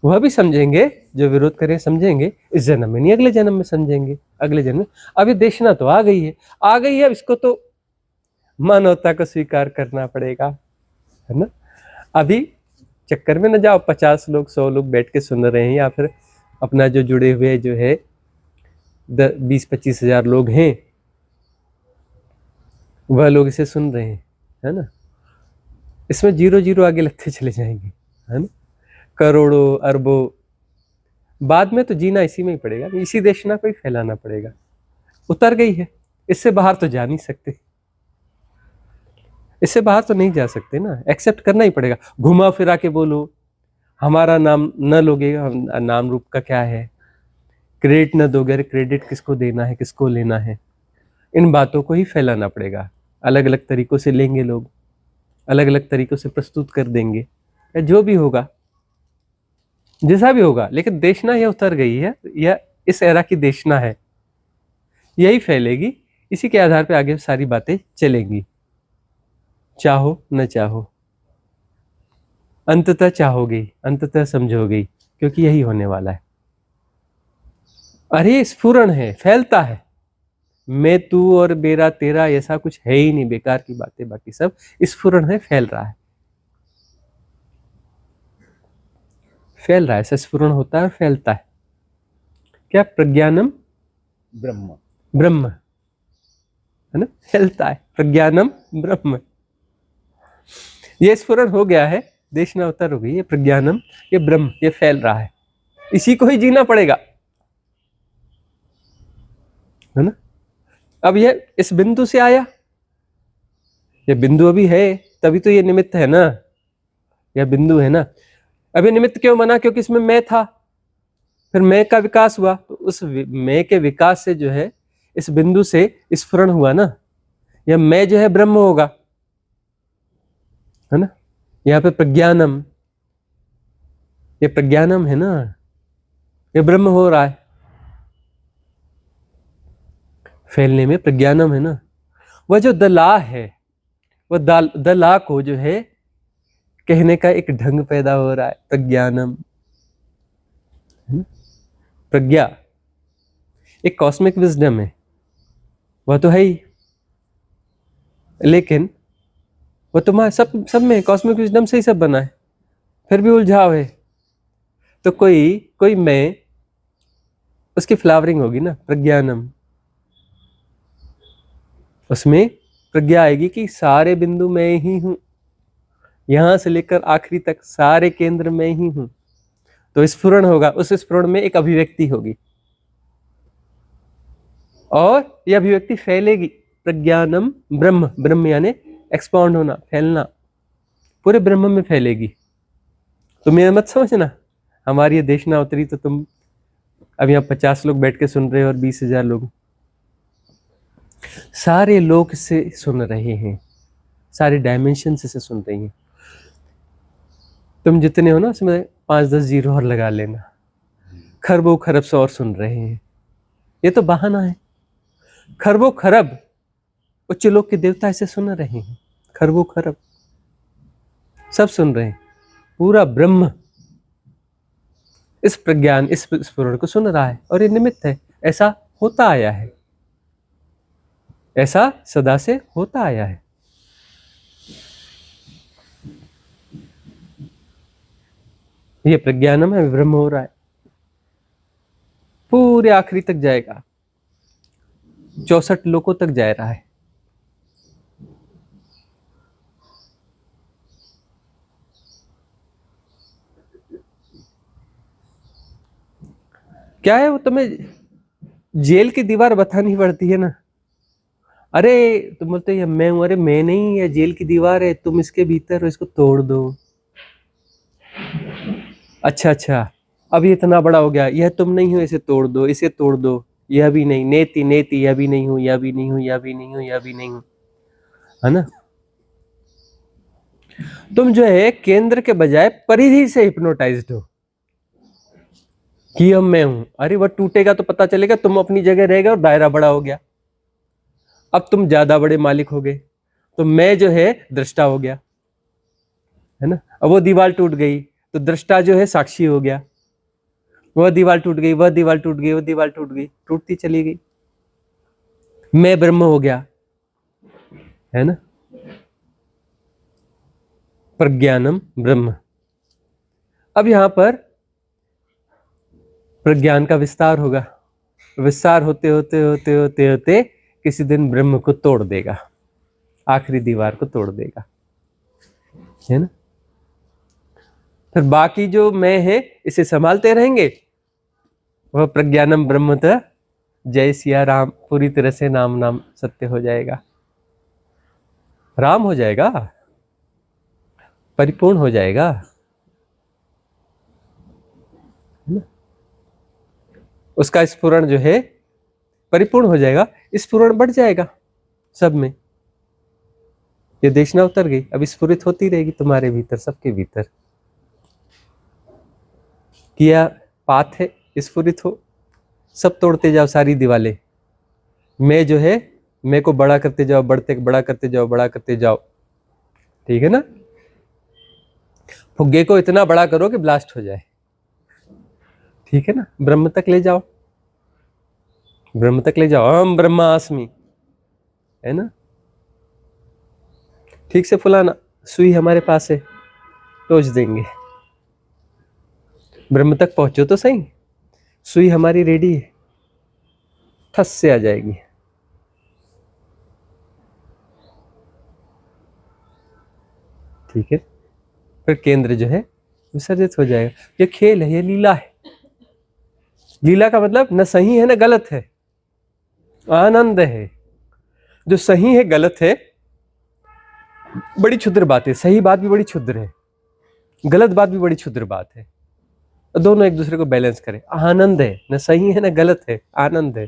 Speaker 2: वह भी समझेंगे जो विरोध करें, समझेंगे इस जन्म में नहीं, अगले जन्म में समझेंगे, अगले जन्म में। अभी देशना तो आ गई है, आ गई है, इसको तो मानवता को स्वीकार करना पड़ेगा, है ना। अभी चक्कर में न जाओ 50 लोग 100 लोग बैठ के सुन रहे हैं, या फिर अपना जो जुड़े हुए जो है 20-25 हजार लोग हैं, वह लोग इसे सुन रहे हैं, है ना। इसमें 0-0 आगे लगते चले जाएंगे, है ना। करोड़ों अरबों बाद में तो जीना इसी में ही पड़ेगा, इसी देशना को ही फैलाना पड़ेगा। उतर गई है, इससे बाहर तो जा नहीं सकते, इससे बाहर तो नहीं जा सकते ना, एक्सेप्ट करना ही पड़ेगा। घुमा फिरा के बोलो हमारा नाम न लोगे, नाम रूप का क्या है, क्रेडिट न दोगे, क्रेडिट किसको देना है किसको लेना है, इन बातों को ही फैलाना पड़ेगा। अलग अलग तरीकों से लेंगे लोग, अलग अलग तरीकों से प्रस्तुत कर देंगे, या जो भी होगा, जैसा भी होगा, लेकिन देशना यह उतर गई है, यह इस एरा की देशना है, यही फैलेगी। इसी के आधार पे आगे सारी बातें चलेंगी, चाहो न चाहो। अंततः चाहोगे, अंततः समझोगे, क्योंकि यही होने वाला है। अरे स्फुरण है, फैलता है। मैं तू और मेरा तेरा ऐसा कुछ है ही नहीं, बेकार की बातें, बाकी सब स्फुरण है, फैल रहा है, फैल रहा है। ऐसा स्फुरण होता है और फैलता है। क्या? प्रज्ञानम
Speaker 1: ब्रह्म।
Speaker 2: ब्रह्म, है ना, फैलता है, प्रज्ञानम ब्रह्म। ये स्फुरण हो गया है, देशना उतर हो गई, ये प्रज्ञानम, ये ब्रह्म, ये फैल रहा है, इसी को ही जीना पड़ेगा, है ना। अब यह इस बिंदु से आया, ये बिंदु अभी है, तभी तो ये निमित्त है ना, यह बिंदु है ना। अभी निमित्त क्यों बना? क्योंकि इसमें मैं था, फिर मैं का विकास हुआ, तो उस मैं के विकास से जो है इस बिंदु से स्फुरण हुआ ना, यह मैं जो है ब्रह्म होगा, है ना। यहाँ पे प्रज्ञानम, ये प्रज्ञानम है ना, ये ब्रह्म हो रहा है, फैलने में प्रज्ञानम है ना। वह जो दला है, वह दला को जो है कहने का एक ढंग पैदा हो रहा है, प्रज्ञानम, प्रज्ञा एक कॉस्मिक विजडम है, वह तो है ही, लेकिन वो तुम्हारे सब में कॉस्मिक विजडम से ही सब बना है, फिर भी उलझाव है। तो कोई मैं, उसकी फ्लावरिंग होगी ना, प्रज्ञानम, उसमें प्रज्ञा आएगी कि सारे बिंदु मैं ही हूं, यहां से लेकर आखिरी तक सारे केंद्र मैं ही हूं। तो स्फुरण होगा, उस स्फुरण में एक अभिव्यक्ति होगी, और यह अभिव्यक्ति फैलेगी, प्रज्ञानम ब्रह्म, ब्रह्म यानी एक्सपाउंड होना, फैलना, पूरे ब्रह्म में फैलेगी। तुम ये मत समझना हमारी ये देशना उतरी तो तुम अब यहाँ 50 लोग बैठ के सुन रहे हो और 20,000 लोग, सारे लोग से सुन रहे हैं, सारे डायमेंशन से सुन रही हैं। तुम जितने हो ना उसमें 5-10 जीरो और लगा लेना, खरबों खरब से और सुन रहे हैं। ये तो बहाना है। खरबों खरब उच्च लोक के देवता ऐसे सुन रहे हैं, खरबों खरब सब सुन रहे हैं, पूरा ब्रह्म इस प्रज्ञान, इस स्फुरण को सुन रहा है, और ये निमित्त है, ऐसा होता आया है, ऐसा सदा से होता आया है। ये प्रज्ञानम है, ब्रह्म हो रहा है, पूरे आखिरी तक जाएगा, 64 लोकों तक जा रहा है। क्या है वो, तुम्हें जेल की दीवार बतानी पड़ती है ना, अरे तुम बोलते ये मैं हूं, अरे मैं नहीं, ये जेल की दीवार है, तुम इसके भीतर हो, इसको तोड़ दो। अच्छा अच्छा, अब ये इतना बड़ा हो गया, यह तुम नहीं हो, इसे तोड़ दो, इसे तोड़ दो, यह भी नहीं, नेति नेति, यह भी नहीं हूं, यह भी नहीं हूं, यह भी नहीं हूं, यह भी नहीं हूं, है ना। तुम जो है केंद्र के बजाय परिधि से हिप्नोटाइज्ड हो कि अब मैं हूं। अरे वह टूटेगा तो पता चलेगा, तुम अपनी जगह रह गए और दायरा बड़ा हो गया। अब तुम ज्यादा बड़े मालिक हो गए, तो मैं जो है दृष्टा हो गया, है ना। अब वो दीवार टूट गई तो दृष्टा जो है साक्षी हो गया। वह दीवार टूट गई, वह दीवार टूट गई, वह दीवार टूट गई, टूटती चली गई, मैं ब्रह्म हो गया, है ना। प्रज्ञानम ब्रह्म। अब यहां पर प्रज्ञान का विस्तार होगा, विस्तार होते होते होते होते होते किसी दिन ब्रह्म को तोड़ देगा, आखिरी दीवार को तोड़ देगा, है ना। फिर बाकी जो मैं है इसे संभालते रहेंगे, वह प्रज्ञानम ब्रह्मतः जय सिया राम, पूरी तरह से नाम नाम सत्य हो जाएगा, राम हो जाएगा, परिपूर्ण हो जाएगा, है ना? उसका स्फुरण जो है परिपूर्ण हो जाएगा, स्फुरण बढ़ जाएगा सब में। ये देशना उतर गई, अब स्फुरित होती रहेगी तुम्हारे भीतर, सबके भीतर। किया पाथ है, स्फुरित हो, सब तोड़ते जाओ सारी दीवारें। मैं जो है, मैं को बड़ा करते जाओ, बड़ा करते जाओ, बड़ा करते जाओ, ठीक है ना। फुग्गे को इतना बड़ा करो कि ब्लास्ट हो जाए, ठीक है ना। ब्रह्म तक ले जाओ, ब्रह्म तक ले जाओ, हम ब्रह्मास्मि, है ना। ठीक से फुलाना, सुई हमारे पास है, टोच देंगे, ब्रह्म तक पहुंचो तो सही, सुई हमारी रेडी है, ठस से आ जाएगी, ठीक है। फिर केंद्र जो है विसर्जित हो जाएगा। ये खेल है, ये लीला है। लीला का मतलब न सही है न गलत है, आनंद है। जो सही है गलत है, बड़ी क्षुद्र बात है, सही बात भी बड़ी क्षुद्र है, गलत बात भी बड़ी क्षुद्र बात है, दोनों एक दूसरे को बैलेंस करें। आनंद है, न सही है न गलत है, आनंद है।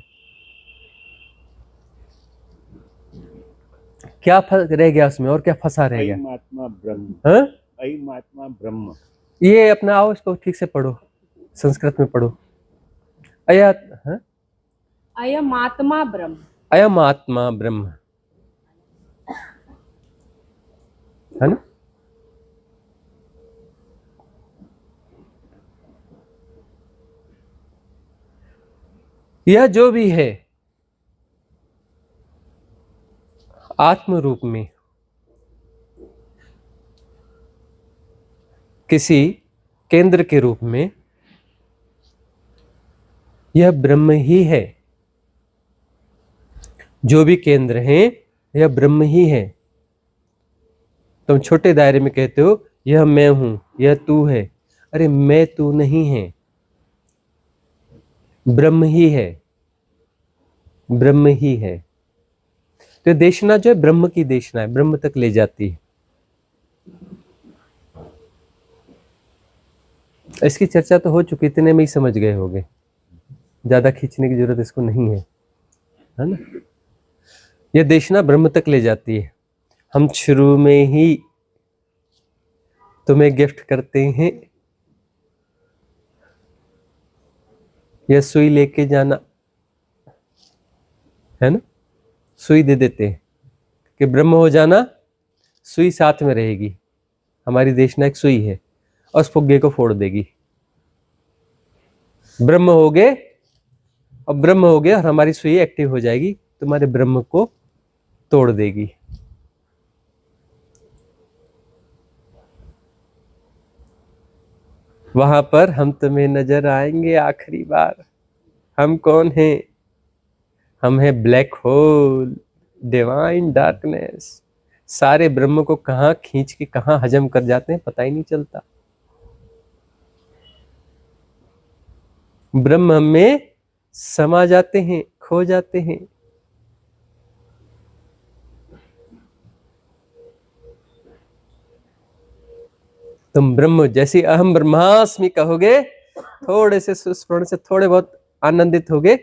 Speaker 2: क्या रह गया उसमें, और क्या फंसा रह गया।
Speaker 1: अयमात्मा ब्रह्म,
Speaker 2: हाँ,
Speaker 1: अयमात्मा ब्रह्म।
Speaker 2: ये अपना आओ, इसको ठीक से पढ़ो, संस्कृत में पढ़ो। अया, हाँ?
Speaker 3: अयम आत्मा ब्रह्म।
Speaker 2: अयम आत्मा ब्रह्म, है ना। यह जो भी है आत्म रूप में किसी केंद्र के रूप में, यह ब्रह्म ही है। जो भी केंद्र है यह ब्रह्म ही है। तुम छोटे दायरे में कहते हो यह मैं हूं, यह तू है, अरे मैं तू नहीं है, ब्रह्म ही है, ब्रह्म ही है। तो देशना जो है ब्रह्म की देशना है, ब्रह्म तक ले जाती है। इसकी चर्चा तो हो चुकी, इतने में ही समझ गए होंगे, ज्यादा खींचने की जरूरत इसको नहीं है ना। यह देशना ब्रह्म तक ले जाती है। हम शुरू में ही तुम्हें गिफ्ट करते हैं, यह सुई लेके जाना, है ना। सुई दे देते हैं कि ब्रह्म हो जाना, सुई साथ में रहेगी। हमारी देशना एक सुई है और उस फुग्गे को फोड़ देगी। ब्रह्म हो गए, और ब्रह्म हो गया और हमारी सुई एक्टिव हो जाएगी, तुम्हारे ब्रह्म को तोड़ देगी। वहां पर हम तुम्हें नजर आएंगे आखिरी बार। हम कौन हैं? हम हैं ब्लैक होल, डिवाइन डार्कनेस। सारे ब्रह्म को कहां खींच के कहां हजम कर जाते हैं पता ही नहीं चलता। ब्रह्म में समा जाते हैं, खो जाते हैं। तुम ब्रह्म, जैसे अहम ब्रह्मास्मि कहोगे, थोड़े से सुस्मरण से थोड़े बहुत आनंदित होगे,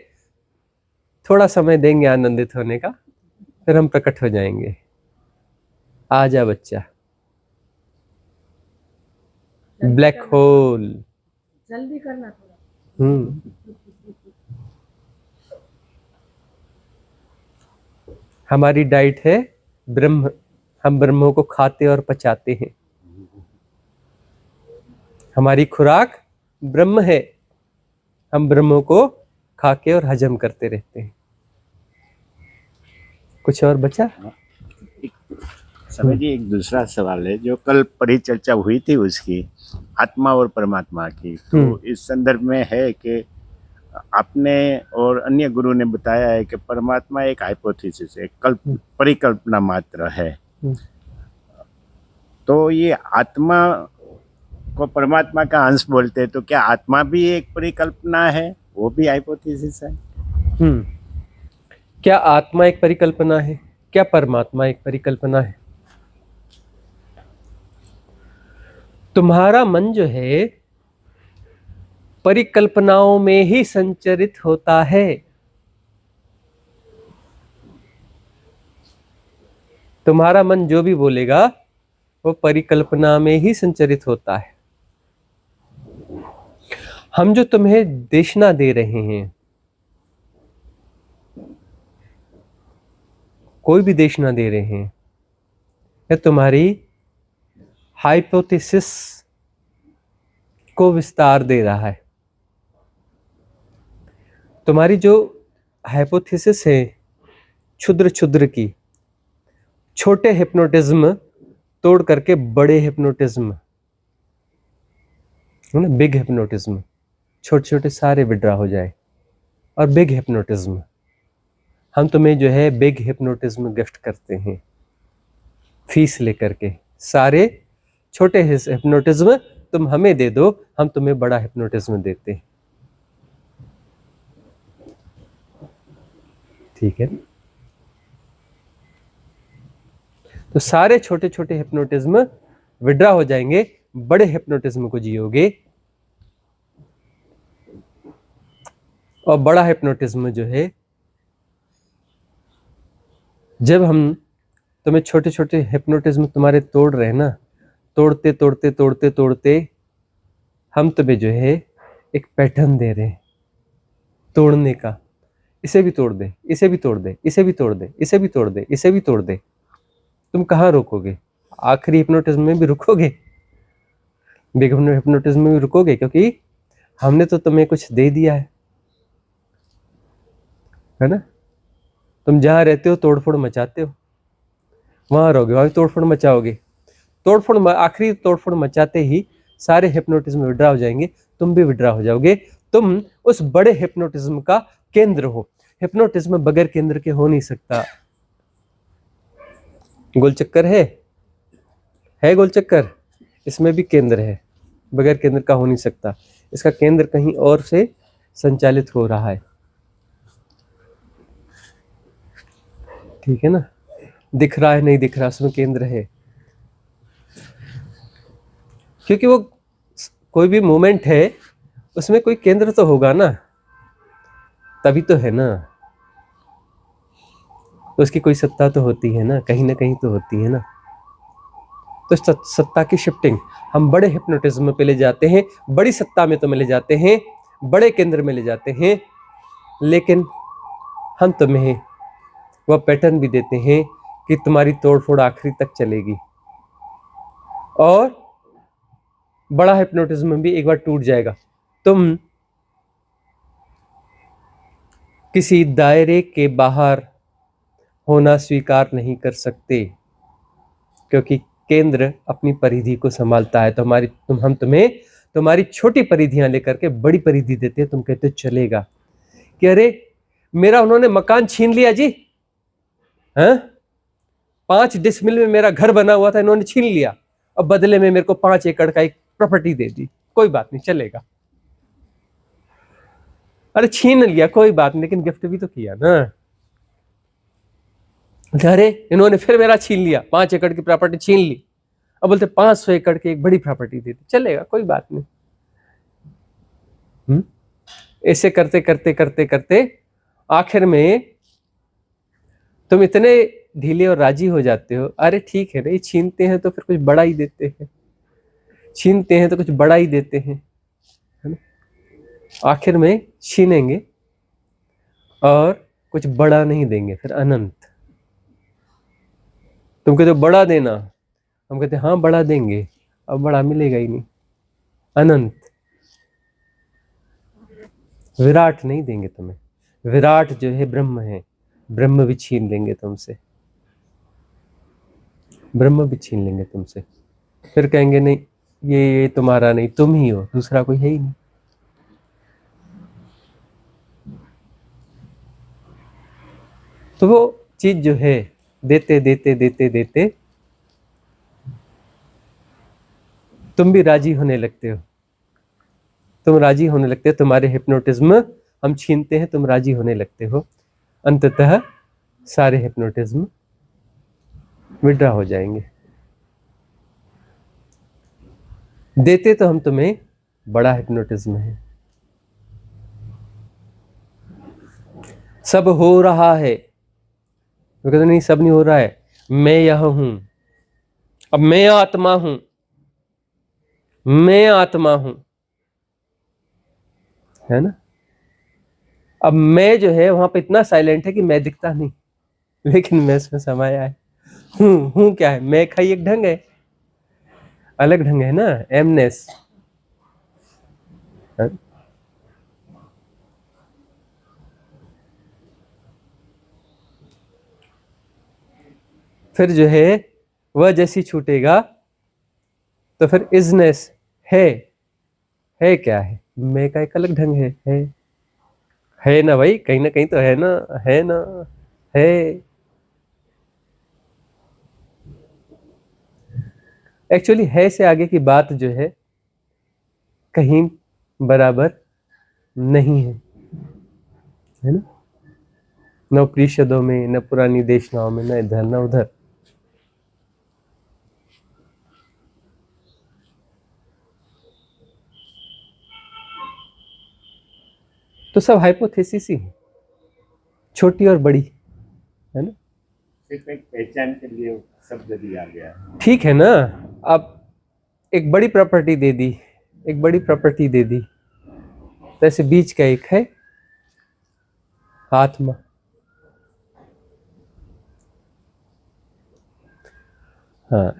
Speaker 2: थोड़ा समय देंगे आनंदित होने का, फिर हम प्रकट हो जाएंगे। आ जा बच्चा, ब्लैक होल।
Speaker 3: जल्दी करना थोड़ा।
Speaker 2: हमारी डाइट है ब्रह्म, हम ब्रह्मों को खाते और पचाते हैं। हमारी खुराक ब्रह्म है, हम ब्रह्मों को खा के और हजम करते रहते हैं। कुछ और बचा?
Speaker 1: समय जी एक दूसरा सवाल है, जो कल परिचर्चा हुई थी उसकी, आत्मा और परमात्मा की, तो इस संदर्भ में है कि आपने और अन्य गुरु ने बताया है कि परमात्मा एक हाइपोथेसिस है, परिकल्पना मात्र है। तो ये आत्मा को परमात्मा का अंश बोलते हैं, तो क्या आत्मा भी एक परिकल्पना है, वो भी हाइपोथेसिस है?
Speaker 2: क्या आत्मा एक परिकल्पना है? क्या परमात्मा एक परिकल्पना है? तुम्हारा मन जो है परिकल्पनाओं में ही संचरित होता है। तुम्हारा मन जो भी बोलेगा वो परिकल्पना में ही संचरित होता है। हम जो तुम्हें देशना दे रहे हैं, कोई भी देशना दे रहे हैं, यह तुम्हारी हाइपोथेसिस को विस्तार दे रहा है। तुम्हारी जो हाइपोथेसिस है क्षुद्र क्षुद्र की, छोटे हिप्नोटिज्म तोड़ करके बड़े हिप्नोटिज्म, बिग हिप्नोटिज्म, छोटे छोटे सारे विड्रा हो जाए, और बिग हिप्नोटिज्म, हम तुम्हें जो है बिग हिप्नोटिज्म गिफ्ट करते हैं फीस लेकर के। सारे छोटे हिप्नोटिज्म तुम हमें दे दो, हम तुम्हें बड़ा हिप्नोटिज्म देते हैं। ठीक है? तो सारे छोटे छोटे हिप्नोटिज्म विड्रा हो जाएंगे, बड़े हिप्नोटिज्म को जियोगे। और बड़ा हिप्नोटिज्म जो है, जब हम तुम्हें छोटे छोटे हिप्नोटिज्म तुम्हारे तोड़ रहे हैं ना, तोड़ते तोड़ते तोड़ते तोड़ते हम तुम्हें जो है एक पैटर्न दे रहे हैं तोड़ने का। इसे भी तोड़ दे, इसे भी तोड़ दे, इसे भी तोड़ दे, इसे भी तोड़ दे, इसे भी तोड़ दे। तुम कहाँ रोकोगे? आखिरी हिप्नोटिज्म में भी रुकोगे, बिग हिप्नोटिज्म में भी रुकोगे, क्योंकि हमने तो तुम्हें कुछ दे दिया है ना? तुम जहाँ रहते हो तोड़फोड़ मचाते हो, वहां रहोगे, वहां भी तोड़फोड़ मचाओगे। तोड़फोड़, आखिरी तोड़फोड़ मचाते ही सारे हिप्नोटिज्म विड्रा हो जाएंगे, तुम भी विड्रा हो जाओगे। तुम उस बड़े हिप्नोटिज्म का केंद्र हो। हिप्नोटिज्म बगैर केंद्र के हो नहीं सकता। गोल चक्कर है गोल चक्कर, इसमें भी केंद्र है, बगैर केंद्र का हो नहीं सकता। इसका केंद्र कहीं और से संचालित हो रहा है। ठीक है ना? दिख रहा है नहीं दिख रहा, उसमें केंद्र है, क्योंकि वो कोई भी मोमेंट है उसमें कोई केंद्र तो होगा ना, तभी तो है ना। तो उसकी कोई सत्ता तो होती है ना कहीं तो होती है ना। तो सत्ता की शिफ्टिंग हम बड़े हिप्नोटिज्म पे ले जाते हैं, बड़ी सत्ता में तुम्हें ले जाते हैं, बड़े केंद्र में ले जाते हैं, लेकिन हम तुम्हें वह पैटर्न भी देते हैं कि तुम्हारी तोड़फोड़ आखिरी तक चलेगी, और बड़ा हिप्नोटिज्म भी एक बार टूट जाएगा। तुम किसी दायरे के बाहर होना स्वीकार नहीं कर सकते, क्योंकि केंद्र अपनी परिधि को संभालता है। तो हम तुम्हें तुम्हारी छोटी परिधियां लेकर के बड़ी परिधि देते हैं। तुम कहते हो चलेगा कि अरे मेरा उन्होंने मकान छीन लिया जी, हैं? 5 डिसमिल में मेरा घर बना हुआ था, इन्होंने छीन लिया, अब बदले में मेरे को 5 एकड़ का एक प्रॉपर्टी दे दी। कोई बात नहीं, चलेगा। अरे छीन लिया कोई बात नहीं, लेकिन गिफ्ट भी तो किया ना। अरे इन्होंने फिर मेरा छीन लिया, 5 एकड़ की प्रॉपर्टी छीन ली, अब बोलते 500 एकड़ की एक बड़ी प्रॉपर्टी दे दी, चलेगा, कोई बात नहीं। ऐसे करते करते करते करते आखिर में तुम इतने ढीले और राजी हो जाते हो, अरे ठीक है नहीं, छीनते हैं तो फिर कुछ बड़ा ही देते हैं, छीनते हैं तो कुछ बड़ा ही देते हैं, है ना। आखिर में छीनेंगे और कुछ बड़ा नहीं देंगे, फिर अनंत। तुम कहते हो बड़ा देना, हम कहते हैं हाँ बड़ा देंगे, अब बड़ा मिलेगा ही नहीं, अनंत। विराट नहीं देंगे तुम्हें, विराट जो है ब्रह्म है, ब्रह्म भी छीन लेंगे तुमसे, ब्रह्म भी छीन लेंगे तुमसे। फिर कहेंगे नहीं ये तुम्हारा नहीं, तुम ही हो, दूसरा कोई है ही नहीं। तो वो चीज जो है देते देते देते देते तुम भी राजी होने लगते हो, तुम राजी होने लगते हो, तुम्हारे हिप्नोटिज्म हम छीनते हैं, तुम राजी होने लगते हो, अंततः सारे हिप्नोटिज्म विड्रॉ हो जाएंगे। देते तो हम तुम्हें बड़ा हिप्नोटिज्म है, सब हो रहा है, तो कहते नहीं सब नहीं हो रहा है, मैं यह हूं, अब मैं आत्मा हूं, मैं आत्मा हूं, है ना। अब मैं जो है वहां पे इतना साइलेंट है कि मैं दिखता नहीं, लेकिन मैं इसमें समाया है, हूं क्या है, मैं का ही एक ढंग है, अलग ढंग है ना, एमनेस। फिर जो है वह जैसी छूटेगा तो फिर इजनेस है क्या है, मैं का एक अलग ढंग है ना भाई, कहीं ना कहीं तो है ना, है ना, है। एक्चुअली है से आगे की बात जो है कहीं बराबर नहीं है ना, न उपनिषदों में, न पुरानी देशनाओं में, न इधर न उधर। तो सब हाइपोथेसिस ही है, छोटी और बड़ी, है ना।
Speaker 1: सिर्फ एक पहचान के लिए शब्द दिया गया है।
Speaker 2: ठीक है ना, अब एक बड़ी प्रॉपर्टी दे दी, एक बड़ी प्रॉपर्टी दे दी, तो ऐसे बीच का एक है आत्मा। हाँ,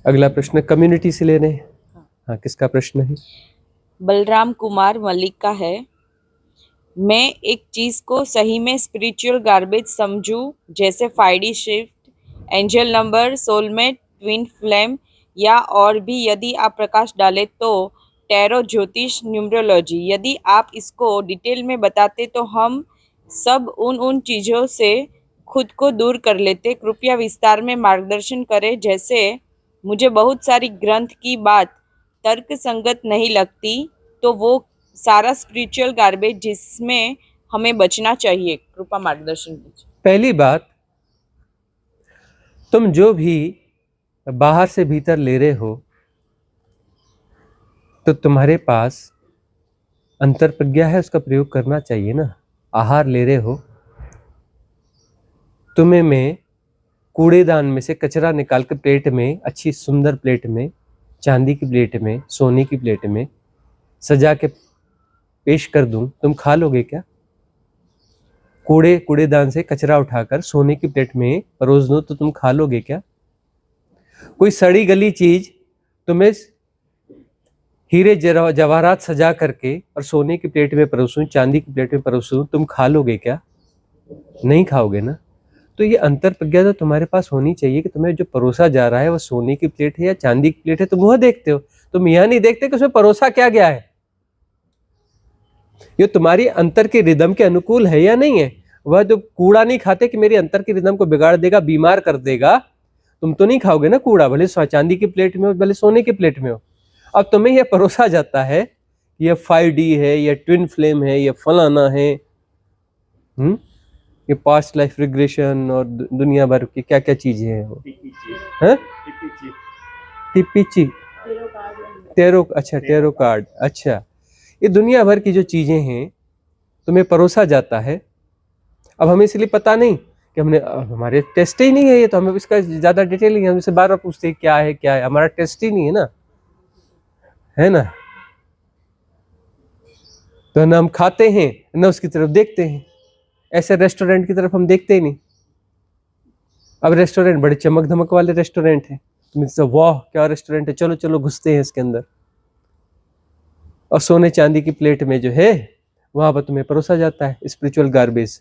Speaker 2: अगला प्रश्न कम्युनिटी से ले रहे हैं। हाँ, किसका प्रश्न है?
Speaker 4: बलराम कुमार मलिक का है। मैं एक चीज को सही में स्पिरिचुअल गार्बेज समझूं, जैसे 5D shift, angel number, soulmate, twin flame, या और भी यदि आप प्रकाश डालें तो टैरो, ज्योतिष, न्यूमरोलॉजी। यदि आप इसको डिटेल में बताते तो हम सब उन चीज़ों से खुद को दूर कर लेते। कृपया विस्तार में मार्गदर्शन करें। जैसे मुझे बहुत सारी ग्रंथ की बात तर्क संगत नहीं लगती, तो वो सारा स्पिरिचुअल गार्बेज जिसमें हमें बचना चाहिए। कृपया मार्गदर्शन कीजिए।
Speaker 2: पहली बात, तुम जो भी बाहर से भीतर ले रहे हो तो तुम्हारे पास अंतर प्रज्ञा है, उसका प्रयोग करना चाहिए ना। आहार ले रहे हो, तुम्हें मैं कूड़ेदान में से कचरा निकाल कर प्लेट में, अच्छी सुंदर प्लेट में, चांदी की प्लेट में, सोने की प्लेट में सजा के पेश कर दूं, तुम खा लोगे क्या? कूड़ेदान से कचरा उठाकर सोने की प्लेट में परोस दो तो तुम खा लोगे क्या? कोई सड़ी गली चीज तुम्हें हीरे जवाहरात सजा करके और सोने की प्लेट में परोसूं, चांदी की प्लेट में परोसूं, तुम खा लोगे क्या? नहीं खाओगे ना। तो ये अंतर प्रज्ञा तो तुम्हारे पास होनी चाहिए कि तुम्हें जो परोसा जा रहा है वो सोने की प्लेट है या चांदी की प्लेट है, तुम वह देखते हो। तुम यह नहीं देखते कि उसमें परोसा क्या गया है, ये तुम्हारी अंतर के रिदम के अनुकूल है या नहीं है। वह जो कूड़ा नहीं खाते कि मेरी अंतर की रिदम को बिगाड़ देगा, बीमार कर देगा, तुम तो नहीं खाओगे ना कूड़ा, भले चांदी की प्लेट में हो भले सोने की प्लेट में हो। अब तुम्हें यह परोसा जाता है, यह 5D है, यह ट्विन फ्लेम है, यह फलाना है, ये पास्ट लाइफ रिग्रेशन और दुनिया भर की क्या क्या चीजें हैं वो, हैं? टीपीची, टेरो, अच्छा टेरो कार्ड, अच्छा। ये दुनिया भर की जो चीजें हैं तुम्हें परोसा जाता है। अब हमें इसलिए पता नहीं कि हमने, हमारे टेस्ट ही नहीं है ये, तो हमें इसका ज्यादा डिटेल नहीं है, हमसे बार बार पूछते हैं क्या है, हमारा टेस्ट ही नहीं है ना, है ना। तो ना हम खाते हैं ना उसकी तरफ देखते हैं, ऐसे रेस्टोरेंट की तरफ हम देखते ही नहीं। अब रेस्टोरेंट बड़े चमक धमक वाले रेस्टोरेंट है, वाह क्या रेस्टोरेंट है, चलो चलो घुसते हैं इसके अंदर, और सोने चांदी की प्लेट में जो है वहां पर तुम्हें परोसा जाता है स्पिरिचुअल गार्बेज।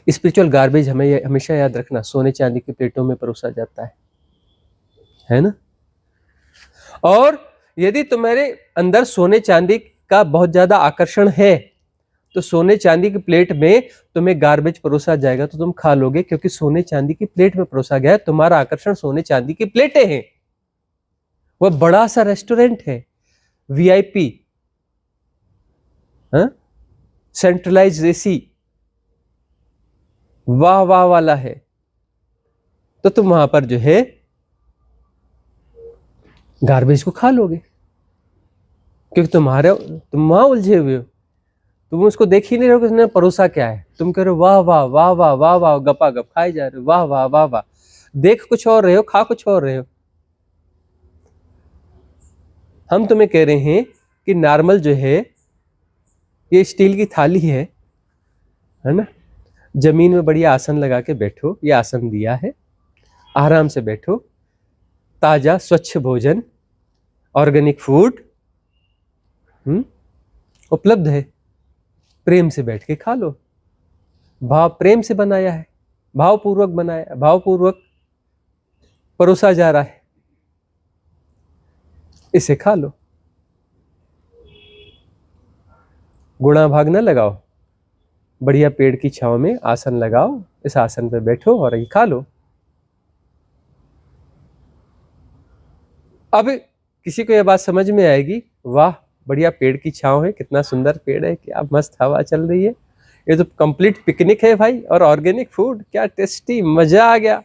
Speaker 2: स्पिरिचुअल गार्बेज हमें हमेशा याद रखना, सोने चांदी की प्लेटों में परोसा जाता है ना। और यदि तुम्हारे अंदर सोने चांदी का बहुत ज्यादा आकर्षण है तो सोने चांदी की प्लेट में तुम्हें गार्बेज परोसा जाएगा तो तुम खा लोगे, क्योंकि सोने चांदी की प्लेट में परोसा गया है। तुम्हारा आकर्षण सोने चांदी की प्लेटें हैं, वह बड़ा सा रेस्टोरेंट है, वीआईपी, सेंट्रलाइज एसी, वाह वाह वाला है, तो तुम वहां पर जो है गार्बेज को खा लोगे, क्योंकि तुम वहां उलझे हुए हो, तुम उसको देख ही नहीं रहे हो कि उसने परोसा क्या है। तुम कह रहे हो वाह वाह वाह वाह वाह वाह, गपा गप खाए जा रहे हो, वाह वाह वाह वाह, देख कुछ और रहे हो, खा कुछ और रहे हो। हम तुम्हें कह रहे हैं कि नॉर्मल जो है ये स्टील की थाली है ना, जमीन में बढ़िया आसन लगा के बैठो, ये आसन दिया है, आराम से बैठो, ताजा स्वच्छ भोजन, ऑर्गेनिक फूड उपलब्ध है, प्रेम से बैठ के खा लो। भाव प्रेम से बनाया है, भावपूर्वक बनाया, भावपूर्वक परोसा जा रहा है, इसे खा लो। गुणा भाग न लगाओ, बढ़िया पेड़ की छांव में आसन लगाओ, इस आसन पे बैठो और ये खा लो। अब किसी को यह बात समझ में आएगी, वाह बढ़िया पेड़ की छांव है, कितना सुंदर पेड़ है, क्या मस्त हवा चल रही है, ये तो कंप्लीट पिकनिक है भाई, और ऑर्गेनिक फूड, क्या टेस्टी, मजा आ गया।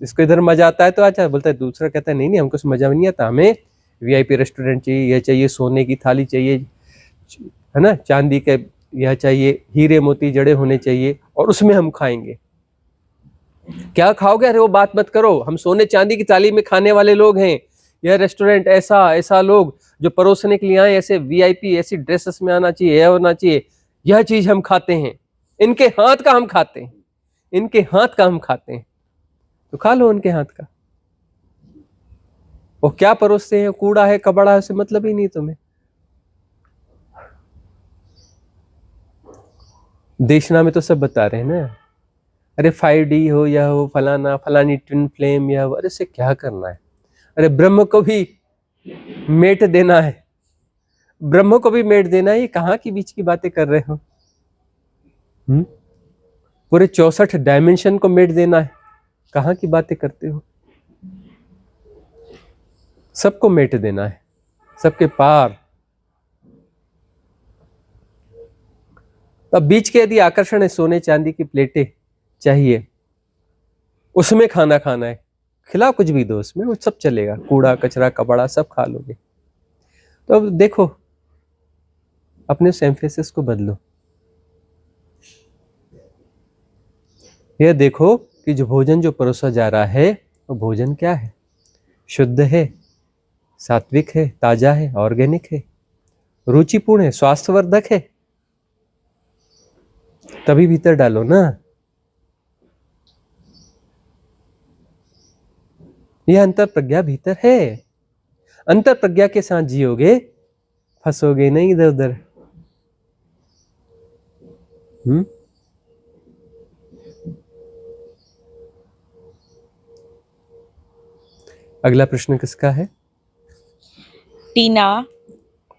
Speaker 2: इसको इधर मजा आता है तो अच्छा बोलता है, दूसरा कहता है नहीं नहीं हमको मजा नहीं आता, हमें वीआईपी रेस्टोरेंट चाहिए, यह चाहिए, सोने की थाली चाहिए, है ना, चांदी के यह चाहिए, हीरे मोती जड़े होने चाहिए, और उसमें हम खाएंगे। क्या खाओगे? अरे वो बात मत करो, हम सोने चांदी की थाली में खाने वाले लोग हैं। यह रेस्टोरेंट ऐसा लोग जो परोसने के लिए आए, ऐसे वीआईपी ऐसी ड्रेसेस में आना चाहिए, यह होना चाहिए, यह चीज हम खाते हैं, इनके हाथ का हम खाते हैं, इनके हाथ का हम खाते हैं, तो खा लो उनके हाथ का। वो क्या परोसते हैं, कूड़ा है कबड़ा है, उससे मतलब ही नहीं तुम्हें। देशना में तो सब बता रहे हैं ना, अरे 5D हो या हो फलाना फलानी ट्विन फ्लेम या हो, अरे से क्या करना है, अरे ब्रह्म को भी मेट देना है, ब्रह्म को भी मेट देना है, ये कहाँ की बीच की बातें कर रहे हो? पूरे 64 डायमेंशन को मेट देना है, कहाँ की बातें करते हो? सबको मेट देना है, सबके पार। अब बीच के यदि आकर्षण है, सोने चांदी की प्लेटें चाहिए, उसमें खाना खाना है, खिलाओ कुछ भी दो उसमें, वो सब चलेगा, कूड़ा कचरा कपड़ा सब खा लोगे। तो अब देखो, अपने एम्फेसिस को बदलो, यह देखो कि जो भोजन जो परोसा जा रहा है वो भोजन क्या है, शुद्ध है, सात्विक है, ताजा है, ऑर्गेनिक है, रुचिपूर्ण है, स्वास्थ्यवर्धक है, तभी भीतर डालो ना। यह अंतर प्रज्ञा भीतर है, अंतर प्रज्ञा के साथ जियोगे, फंसोगे नहीं इधर उधर। अगला प्रश्न किसका है?
Speaker 4: टीना,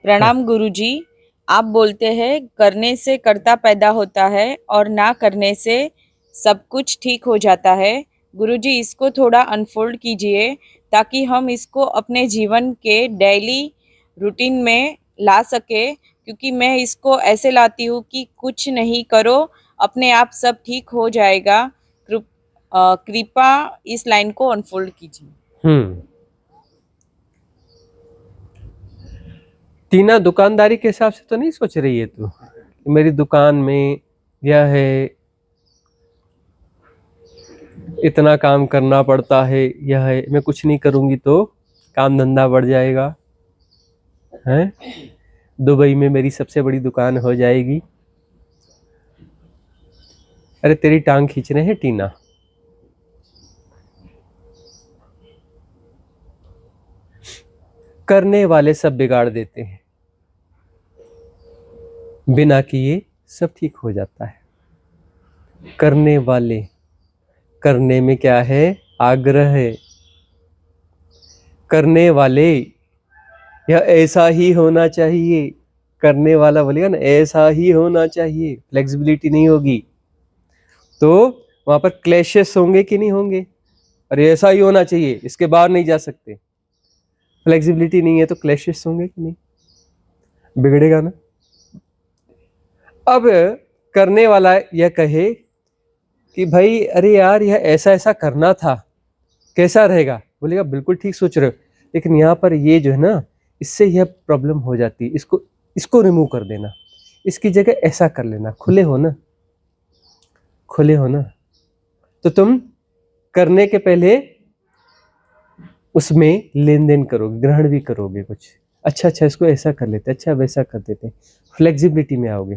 Speaker 4: प्रणाम गुरुजी। आप बोलते हैं करने से कर्ता पैदा होता है और ना करने से सब कुछ ठीक हो जाता है। गुरुजी इसको थोड़ा अनफोल्ड कीजिए ताकि हम इसको अपने जीवन के डेली रूटीन में ला सके, क्योंकि मैं इसको ऐसे लाती हूँ कि कुछ नहीं करो अपने आप सब ठीक हो जाएगा। कृपा इस लाइन को अनफोल्ड कीजिए।
Speaker 2: टीना दुकानदारी के हिसाब से तो नहीं सोच रही है तू, मेरी दुकान में यह है, इतना काम करना पड़ता है, यह है, मैं कुछ नहीं करूंगी तो काम धंधा बढ़ जाएगा, हैं? दुबई में मेरी सबसे बड़ी दुकान हो जाएगी। अरे तेरी टांग खींच रहे हैं टीना। करने वाले सब बिगाड़ देते हैं, बिना किए सब ठीक हो जाता है। करने वाले, करने में क्या है? आग्रह है। करने वाले, यह ऐसा ही होना चाहिए, करने वाला बोलेगा ना ऐसा ही होना चाहिए, फ्लेक्सिबिलिटी नहीं होगी तो वहां पर क्लैशेस होंगे कि नहीं होंगे? अरे ऐसा ही होना चाहिए, इसके बाहर नहीं जा सकते, फ्लेक्सिबिलिटी नहीं है तो क्लैशेस होंगे कि नहीं? बिगड़ेगा ना। अब करने वाला यह कहे कि भाई अरे यार यह ऐसा ऐसा करना था, कैसा रहेगा? बोलेगा बिल्कुल ठीक सोच रहे हो, लेकिन यहाँ पर ये जो है ना, इससे यह प्रॉब्लम हो जाती है, इसको रिमूव कर देना, इसकी जगह ऐसा कर लेना। खुले हो ना, खुले हो ना, तो तुम करने के पहले उसमें लेन देन करोगे, ग्रहण भी करोगे कुछ। अच्छा इसको ऐसा कर लेते, अच्छा वैसा कर देते, फ्लेक्सिबिलिटी में आओगे।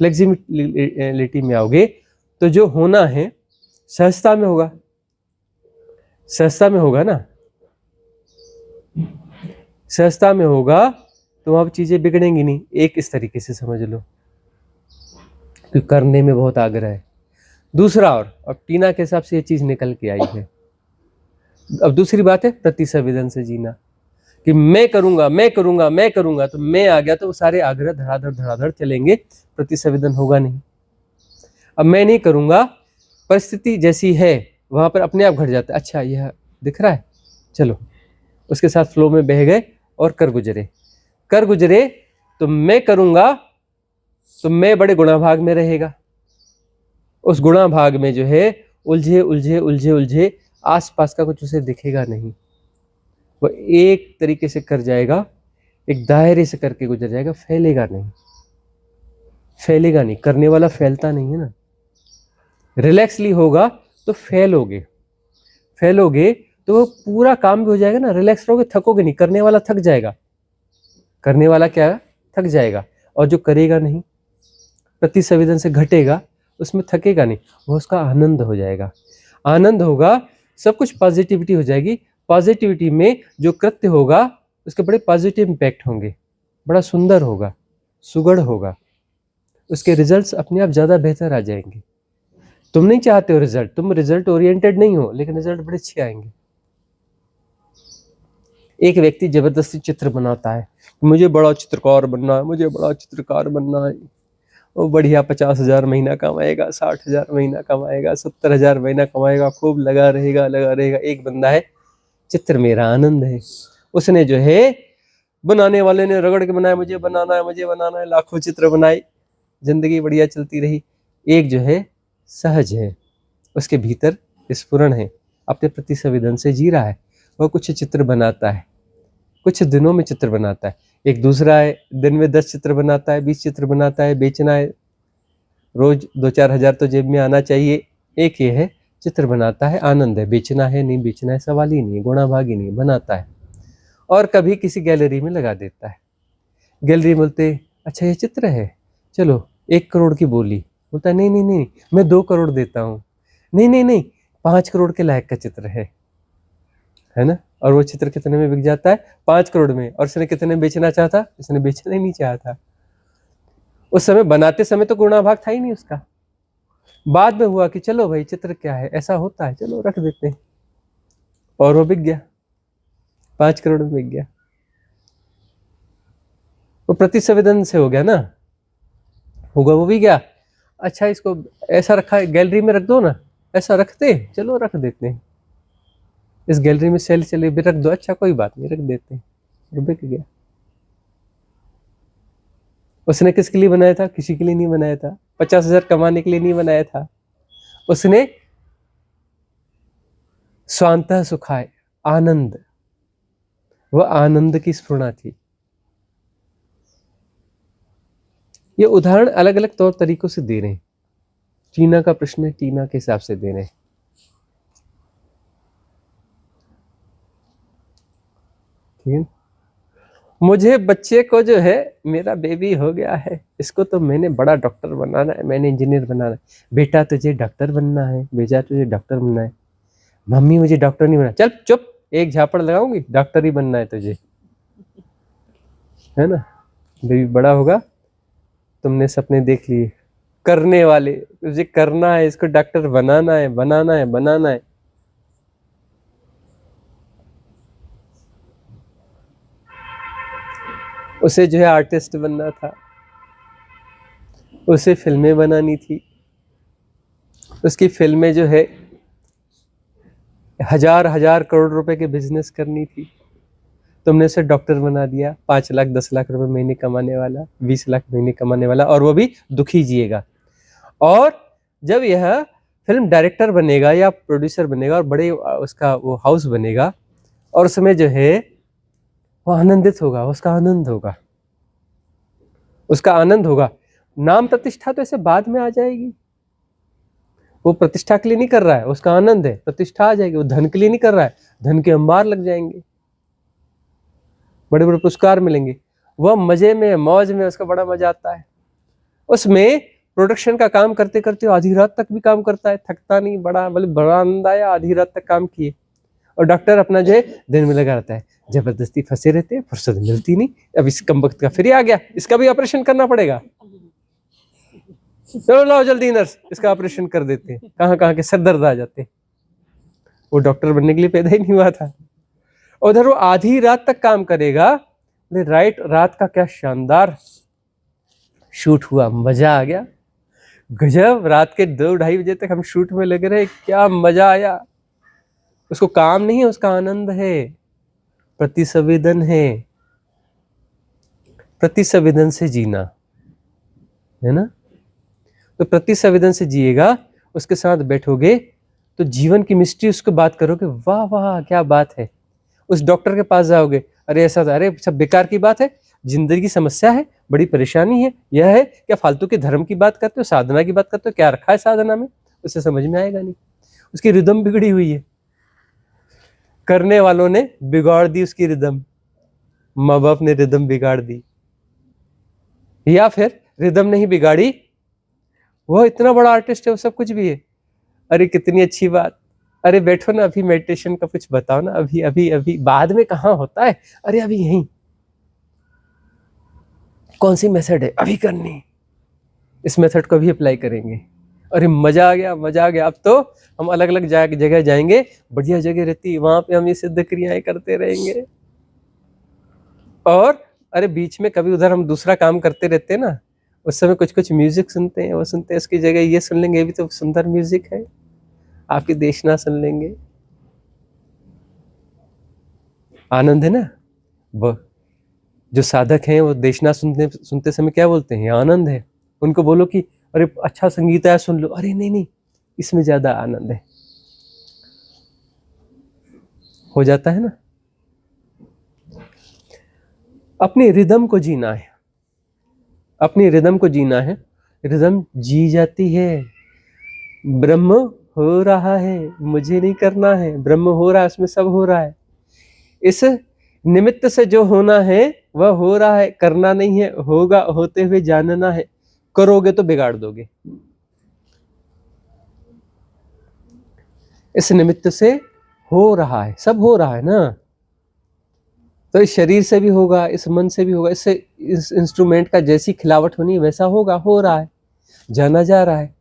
Speaker 2: फ्लेक्सिबिलिटी में आओगे तो जो होना है सहजता में होगा, सहजता में होगा ना, सहजता में होगा तो वहां पर चीजें बिगड़ेंगी नहीं। एक इस तरीके से समझ लो कि करने में बहुत आग्रह है। दूसरा, और अब टीना के हिसाब से ये चीज निकल के आई है। अब दूसरी बात है प्रति संवेदन से जीना, कि मैं करूंगा मैं करूंगा मैं करूंगा, तो मैं आ गया तो वो सारे आग्रह धड़ाधड़ चलेंगे, प्रति संवेदन होगा नहीं। अब मैं नहीं करूंगा, परिस्थिति जैसी है वहां पर अपने आप घट जाता है, अच्छा यह दिख रहा है, चलो उसके साथ फ्लो में बह गए और कर गुजरे तो मैं करूंगा तो मैं बड़े गुणाभाग में रहेगा। उस गुणाभाग में जो है उलझे आसपास का कुछ उसे दिखेगा नहीं, वो एक तरीके से कर जाएगा, एक दायरे से करके गुजर जाएगा, फैलेगा नहीं। करने वाला फैलता नहीं है ना। रिलैक्सली होगा तो फैलोगे तो वो पूरा काम भी हो जाएगा ना। रिलैक्स रहोगे, थकोगे नहीं। करने वाला थक जाएगा, करने वाला क्या थक जाएगा, और जो करेगा नहीं, प्रति संवेदन से घटेगा, उसमें थकेगा नहीं, वो उसका आनंद हो जाएगा। आनंद होगा, सब कुछ पॉजिटिविटी हो जाएगी। पॉजिटिविटी में जो कृत्य होगा उसके बड़े पॉजिटिव इम्पैक्ट होंगे, बड़ा सुंदर होगा, सुगढ़ होगा, उसके रिजल्ट्स अपने आप ज़्यादा बेहतर आ जाएंगे। तुम नहीं चाहते हो रिजल्ट, तुम रिजल्ट ओरिएंटेड नहीं हो, लेकिन रिजल्ट बड़े अच्छे आएंगे। एक व्यक्ति जबरदस्ती चित्र बनाता है, मुझे बड़ा चित्रकार बनना है, मुझे बड़ा चित्रकार बनना है, वो बढ़िया 50,000 महीना कमाएगा, 60,000 महीना कमाएगा, 70,000 महीना कमाएगा, खूब लगा रहेगा। एक बंदा है, चित्र मेरा आनंद है, उसने जो है बनाने वाले ने रगड़ के बनाया, मुझे बनाना है, लाखों चित्र बनाए, जिंदगी बढ़िया चलती रही। एक जो है सहज है, उसके भीतर स्फुरण है, अपने प्रति संवेदन से जी रहा है, वह कुछ चित्र बनाता है, कुछ दिनों में चित्र बनाता है। एक दूसरा है, दिन में 10 चित्र बनाता है, 20 चित्र बनाता है, बेचना है, रोज 2-4 हजार तो जेब में आना चाहिए। एक ये है, चित्र बनाता है, आनंद है, बेचना है नहीं बेचना है सवाल ही नहीं, गुणाभागी नहीं, बनाता है। और कभी किसी गैलरी में लगा देता है, गैलरी बोलते अच्छा ये चित्र है, चलो 1 करोड़ की बोली, बोलता है नहीं मैं 2 करोड़ देता हूँ, नहीं 5 करोड़ के लायक का चित्र है ना। और वो चित्र कितने में बिक जाता है? 5 करोड़ में। और उसने कितने में बेचना चाहता? इसने बेचना ही नहीं चाहता। उस समय बनाते समय तो गुणाभाग था ही नहीं उसका। बाद में हुआ कि चलो भाई चित्र क्या है, ऐसा होता है, चलो रख देते हैं, और वो बिक गया, 5 करोड़ में बिक गया। वो प्रति संवेदन से हो गया ना, होगा वो भी गया। अच्छा इसको ऐसा रखा है, गैलरी में रख दो ना, ऐसा रखते, चलो रख देते हैं, इस गैलरी में सेल चले भी रख दो, अच्छा कोई बात नहीं रख देते हैं, और बिक गया। उसने किसके लिए बनाया था? किसी के लिए नहीं बनाया था, 50,000 कमाने के लिए नहीं बनाया था, उसने स्वांतः सुखाय, आनंद, वह आनंद की स्फुरणा थी। ये उदाहरण अलग अलग तौर तरीकों से दे रहे हैं। टीना का प्रश्न है, टीना के हिसाब से दे रहे हैं। ठीक है। मुझे बच्चे को जो है, मेरा बेबी हो गया है, इसको तो मैंने बड़ा डॉक्टर बनाना है, मैंने इंजीनियर बनाना है। बेटा तुझे डॉक्टर बनना है, बेटा तुझे डॉक्टर बनना है। मम्मी मुझे डॉक्टर नहीं बनना। चल चुप, एक झापड़ लगाऊंगी, डॉक्टर ही बनना है तुझे, है ना। बेबी बड़ा होगा, तुमने सपने देख लिए, करने वाले, तुझे करना है, इसको डॉक्टर बनाना है, बनाना है, बनाना है। उसे जो है आर्टिस्ट बनना था, उसे फिल्में बनानी थी, उसकी फिल्में जो है हजार हजार करोड़ रुपए के बिजनेस करनी थी। तुमने उसे डॉक्टर बना दिया, 5 लाख 10 लाख रुपए महीने कमाने वाला, 20 लाख महीने कमाने वाला, और वो भी दुखी जिएगा। और जब यह फिल्म डायरेक्टर बनेगा या प्रोड्यूसर बनेगा और बड़े उसका वो हाउस बनेगा, और उसमें जो है वो आनंदित होगा, उसका आनंद होगा, उसका आनंद होगा। नाम प्रतिष्ठा तो ऐसे बाद में आ जाएगी, वो प्रतिष्ठा के लिए नहीं कर रहा है, उसका आनंद है, प्रतिष्ठा आ जाएगी। वो धन के लिए नहीं कर रहा है, धन के अंबार लग जाएंगे, बड़े बड़े पुरस्कार मिलेंगे। वह मजे में मौज में, उसका बड़ा मजा आता है उसमें। प्रोडक्शन का काम करते करते आधी रात तक भी काम करता है, थकता नहीं, बड़ा बड़ा आनंद आया, आधी रात तक काम किए। और डॉक्टर अपना जो है दिन में लगा रहता है, जबरदस्ती फंसे रहते हैं, फुर्सत मिलती नहीं। अब इस कम वक्त का फिर ही आ गया, इसका भी ऑपरेशन करना पड़ेगा, चलो लाओ जल्दी नर्स, इसका ऑपरेशन कर देते हैं। कहाँ कहाँ के सर दर्द आ जाते हैं। वो डॉक्टर बनने के लिए पैदा ही नहीं हुआ था। उधर वो आधी रात तक काम करेगा। राइट, रात का क्या शानदार शूट हुआ, मजा आ गया, गजब। रात के 2-2:30 बजे तक हम शूट में लगे रहे, क्या मजा आया। उसको काम नहीं है, उसका आनंद है, प्रतिसंवेदन है, प्रतिसंवेदन से जीना है ना। तो प्रतिसंवेदन से जिएगा, उसके साथ बैठोगे तो जीवन की मिस्ट्री उसको बात करोगे, वाह वाह क्या बात है। उस डॉक्टर के पास जाओगे, अरे ऐसा, अरे सब बेकार की बात है, जिंदगी की समस्या है, बड़ी परेशानी है, यह है क्या, फालतू के धर्म की बात करते हो, साधना की बात करते हो, क्या रखा है साधना में, उसे समझ में आएगा नहीं। उसकी रिदम बिगड़ी हुई है, करने वालों ने बिगाड़ दी उसकी रिदम, माँ बाप ने रिदम बिगाड़ दी, या फिर रिदम नहीं बिगाड़ी, वो इतना बड़ा आर्टिस्ट है, वो सब कुछ भी है। अरे कितनी अच्छी बात, अरे बैठो ना, अभी मेडिटेशन का कुछ बताओ ना, अभी अभी अभी, बाद में कहाँ होता है, अरे अभी यहीं, कौन सी मेथड है अभी करनी, इस मेथड को भी अप्लाई करेंगे। अरे मजा आ गया, मजा आ गया। अब तो हम अलग अलग जगह जाएंगे, बढ़िया जगह रहती है, वहां पे हम ये सिद्ध क्रियाएं करते रहेंगे। और अरे बीच में कभी उधर हम दूसरा काम करते रहते हैं ना, उस समय कुछ कुछ म्यूजिक सुनते हैं, वो सुनते हैं, उसकी जगह ये सुन लेंगे, ये भी तो सुंदर म्यूजिक है, आपकी देशना सुन लेंगे, आनंद है ना। वो जो साधक हैं वो देशना सुनते समय क्या बोलते हैं, आनंद है। उनको बोलो कि अरे अच्छा संगीत है सुन लो, अरे नहीं नहीं, इसमें ज्यादा आनंद है, हो जाता है ना। अपनी रिदम को जीना है, अपनी रिदम को जीना है। रिदम जी जाती है, ब्रह्म हो रहा है, मुझे नहीं करना है, ब्रह्म हो रहा है, उसमें सब हो रहा है। इस निमित्त से जो होना है वह हो रहा है, करना नहीं है, होगा, होते हुए जानना है। करोगे तो बिगाड़ दोगे। इस निमित्त से हो रहा है, सब हो रहा है ना। तो इस शरीर से भी होगा, इस मन से भी होगा, इससे इस इंस्ट्रूमेंट का जैसी खिलावट होनी वैसा होगा, हो रहा है, जाना जा रहा है,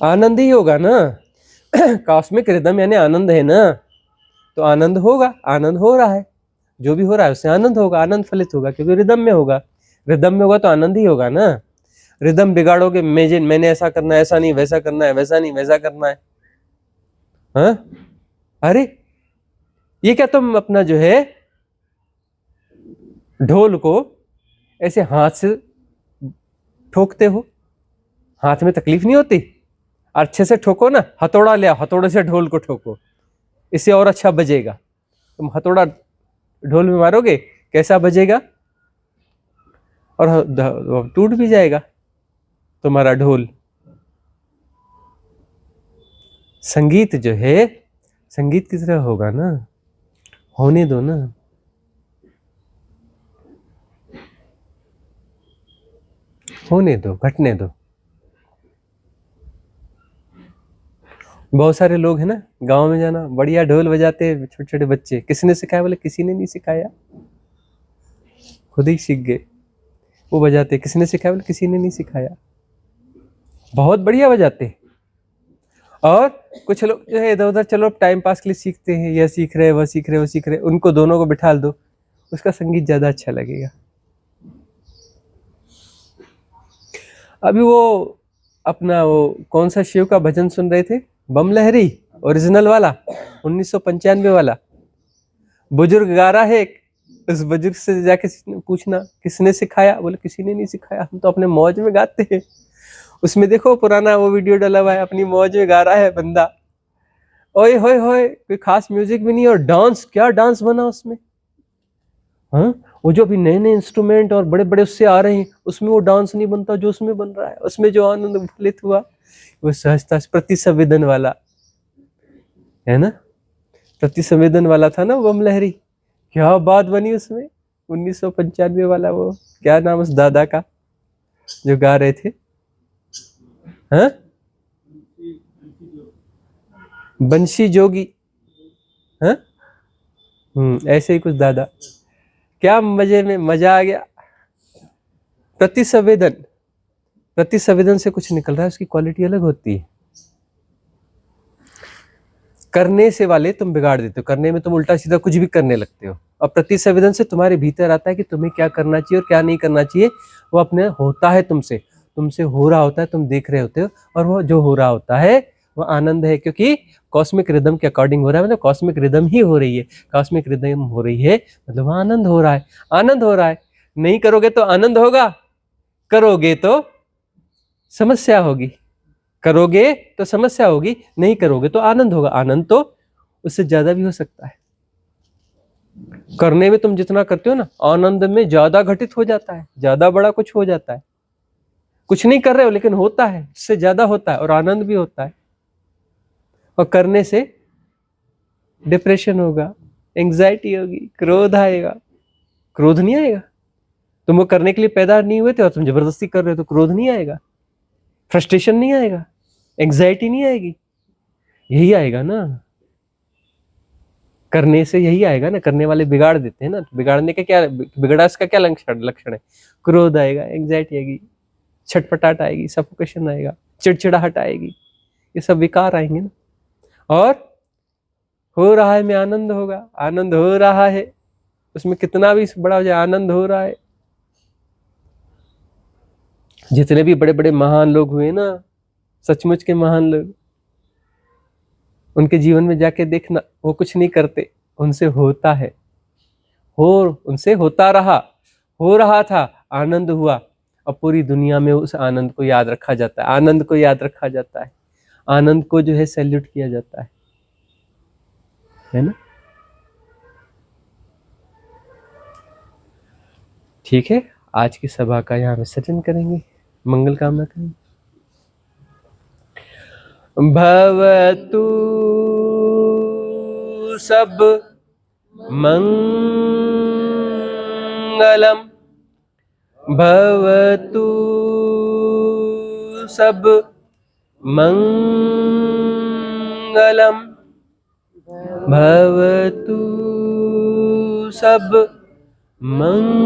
Speaker 2: आनंद ही होगा ना। कॉस्मिक रिदम यानी आनंद है ना, तो आनंद होगा, आनंद हो रहा है, जो भी हो रहा है उससे आनंद होगा, आनंद फलित होगा, क्योंकि रिदम में होगा। रिदम में होगा तो आनंद ही होगा ना। रिदम बिगाड़ोगे, मैंने ऐसा करना है, ऐसा नहीं, वैसा करना है, वैसा नहीं, वैसा करना है, हाँ? अरे ये क्या तुम अपना जो है ढोल को ऐसे हाथ से ठोकते हो, हाथ में तकलीफ नहीं होती? अच्छे से ठोको ना, हथौड़ा ले आओ, हथौड़े से ढोल को ठोको, इससे और अच्छा बजेगा। तुम हथौड़ा ढोल में मारोगे, कैसा बजेगा? और टूट भी जाएगा तुम्हारा ढोल। संगीत जो है संगीत की तरह होगा ना, होने दो ना। होने दो, घटने दो। बहुत सारे लोग हैं ना, गांव में जाना, बढ़िया ढोल बजाते हैं छोटे छोटे बच्चे। किसने सिखाया? बोले किसी ने नहीं सिखाया, खुद ही सीख गए। वो बजाते, किसने सिखाया? बोले किसी ने नहीं सिखाया, बहुत बढ़िया बजाते। और कुछ लोग जो है इधर उधर चलो टाइम पास के लिए सीखते हैं, यह सीख रहे वह सीख रहे वो सीख रहे, उनको दोनों को बिठा दो, उसका संगीत ज्यादा अच्छा लगेगा। अभी वो अपना वो कौन सा शिव का भजन सुन रहे थे, बम लहरी ओरिजिनल वाला 1995 वाला, बुजुर्ग गा रहा है एक। उस बुजुर्ग से जाके पूछना किसने सिखाया? बोले किसी ने नहीं सिखाया, हम तो अपने मौज में गाते हैं। उसमें देखो पुराना वो वीडियो डला हुआ है, अपनी मौज में गा रहा है बंदा, ओए होए होए, कोई खास म्यूजिक भी नहीं, और डांस, क्या डांस बना उसमें। हाँ, वो जो अभी नए नए इंस्ट्रूमेंट और बड़े बड़े उससे आ रहे हैं, उसमें वो डांस नहीं बनता जो उसमें बन रहा है। उसमें जो आनंद फलित हुआ वो सहजता, प्रति संवेदन वाला है ना, प्रति संवेदन वाला था ना बम लहरी। क्या बात बनी उसमें 1995 वाला। वो क्या नाम उस दादा का जो गा रहे थे? हाँ, बंशी जोगी। हाँ, ऐसे ही कुछ दादा। क्या मजे में, मजा आ गया। प्रति संवेदन, प्रति संवेदन से कुछ निकल रहा है, उसकी क्वालिटी अलग होती है। करने से वाले तुम बिगाड़ देते हो, करने में तुम उल्टा सीधा कुछ भी करने लगते हो। और प्रति संवेदन से तुम्हारे भीतर आता है कि तुम्हें क्या करना चाहिए और क्या नहीं करना चाहिए। वो अपने होता है तुमसे, तुमसे हो रहा होता है, तुम देख रहे होते हो, और वो जो हो रहा होता है वो आनंद है, क्योंकि कॉस्मिक रिदम के अकॉर्डिंग हो रहा है। मतलब कॉस्मिक रिदम ही हो रही है, कॉस्मिक रिदम हो रही है, मतलब आनंद हो रहा है, आनंद हो रहा है। नहीं करोगे तो आनंद होगा, करोगे तो समस्या होगी। करोगे तो समस्या होगी, नहीं करोगे तो आनंद होगा। आनंद तो उससे ज्यादा भी हो सकता है। करने में तुम जितना करते हो ना, आनंद में ज्यादा घटित हो जाता है, ज्यादा बड़ा कुछ हो जाता है। कुछ नहीं कर रहे हो लेकिन होता है, इससे ज्यादा होता है और आनंद भी होता है। और करने से डिप्रेशन होगा, एंग्जाइटी होगी, क्रोध आएगा। क्रोध नहीं आएगा? तुम वो करने के लिए पैदा नहीं हुए थे और तुम जबरदस्ती कर रहे हो तो क्रोध नहीं आएगा, फ्रस्ट्रेशन नहीं आएगा, एंग्जाइटी नहीं आएगी। यही आएगा ना, करने से यही आएगा ना। करने वाले बिगाड़ देते हैं ना, बिगाड़ने का क्या, बिगड़ास का क्या लक्षण है? क्रोध आएगा, एंग्जाइटी आएगी, छटपटाहट आएगी, सफोकेशन आएगा, चिड़चिड़ाहट आएगी, ये सब विकार आएंगे ना। और हो रहा है में आनंद होगा, आनंद हो रहा है, उसमें कितना भी बड़ा हो जाए आनंद हो रहा है। जितने भी बड़े बड़े महान लोग हुए ना, सचमुच के महान लोग, उनके जीवन में जाके देखना, वो कुछ नहीं करते, उनसे होता है, उनसे होता रहा, हो रहा था, आनंद हुआ, और पूरी दुनिया में उस आनंद को याद रखा जाता है, आनंद को याद रखा जाता है, आनंद को जो है सैल्यूट किया जाता है ना। ठीक है, आज की सभा का यहाँ विसर्जन करेंगे, मंगल कामना करेंगे। भवतु सब मंगलम, भवतु सब मंगलम, भवतु सब मंगलम।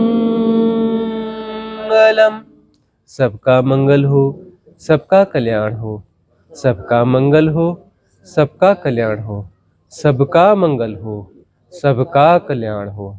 Speaker 2: सबका मंगल हो, सबका कल्याण हो, सबका मंगल हो, सबका कल्याण हो, सबका मंगल हो, सबका कल्याण हो।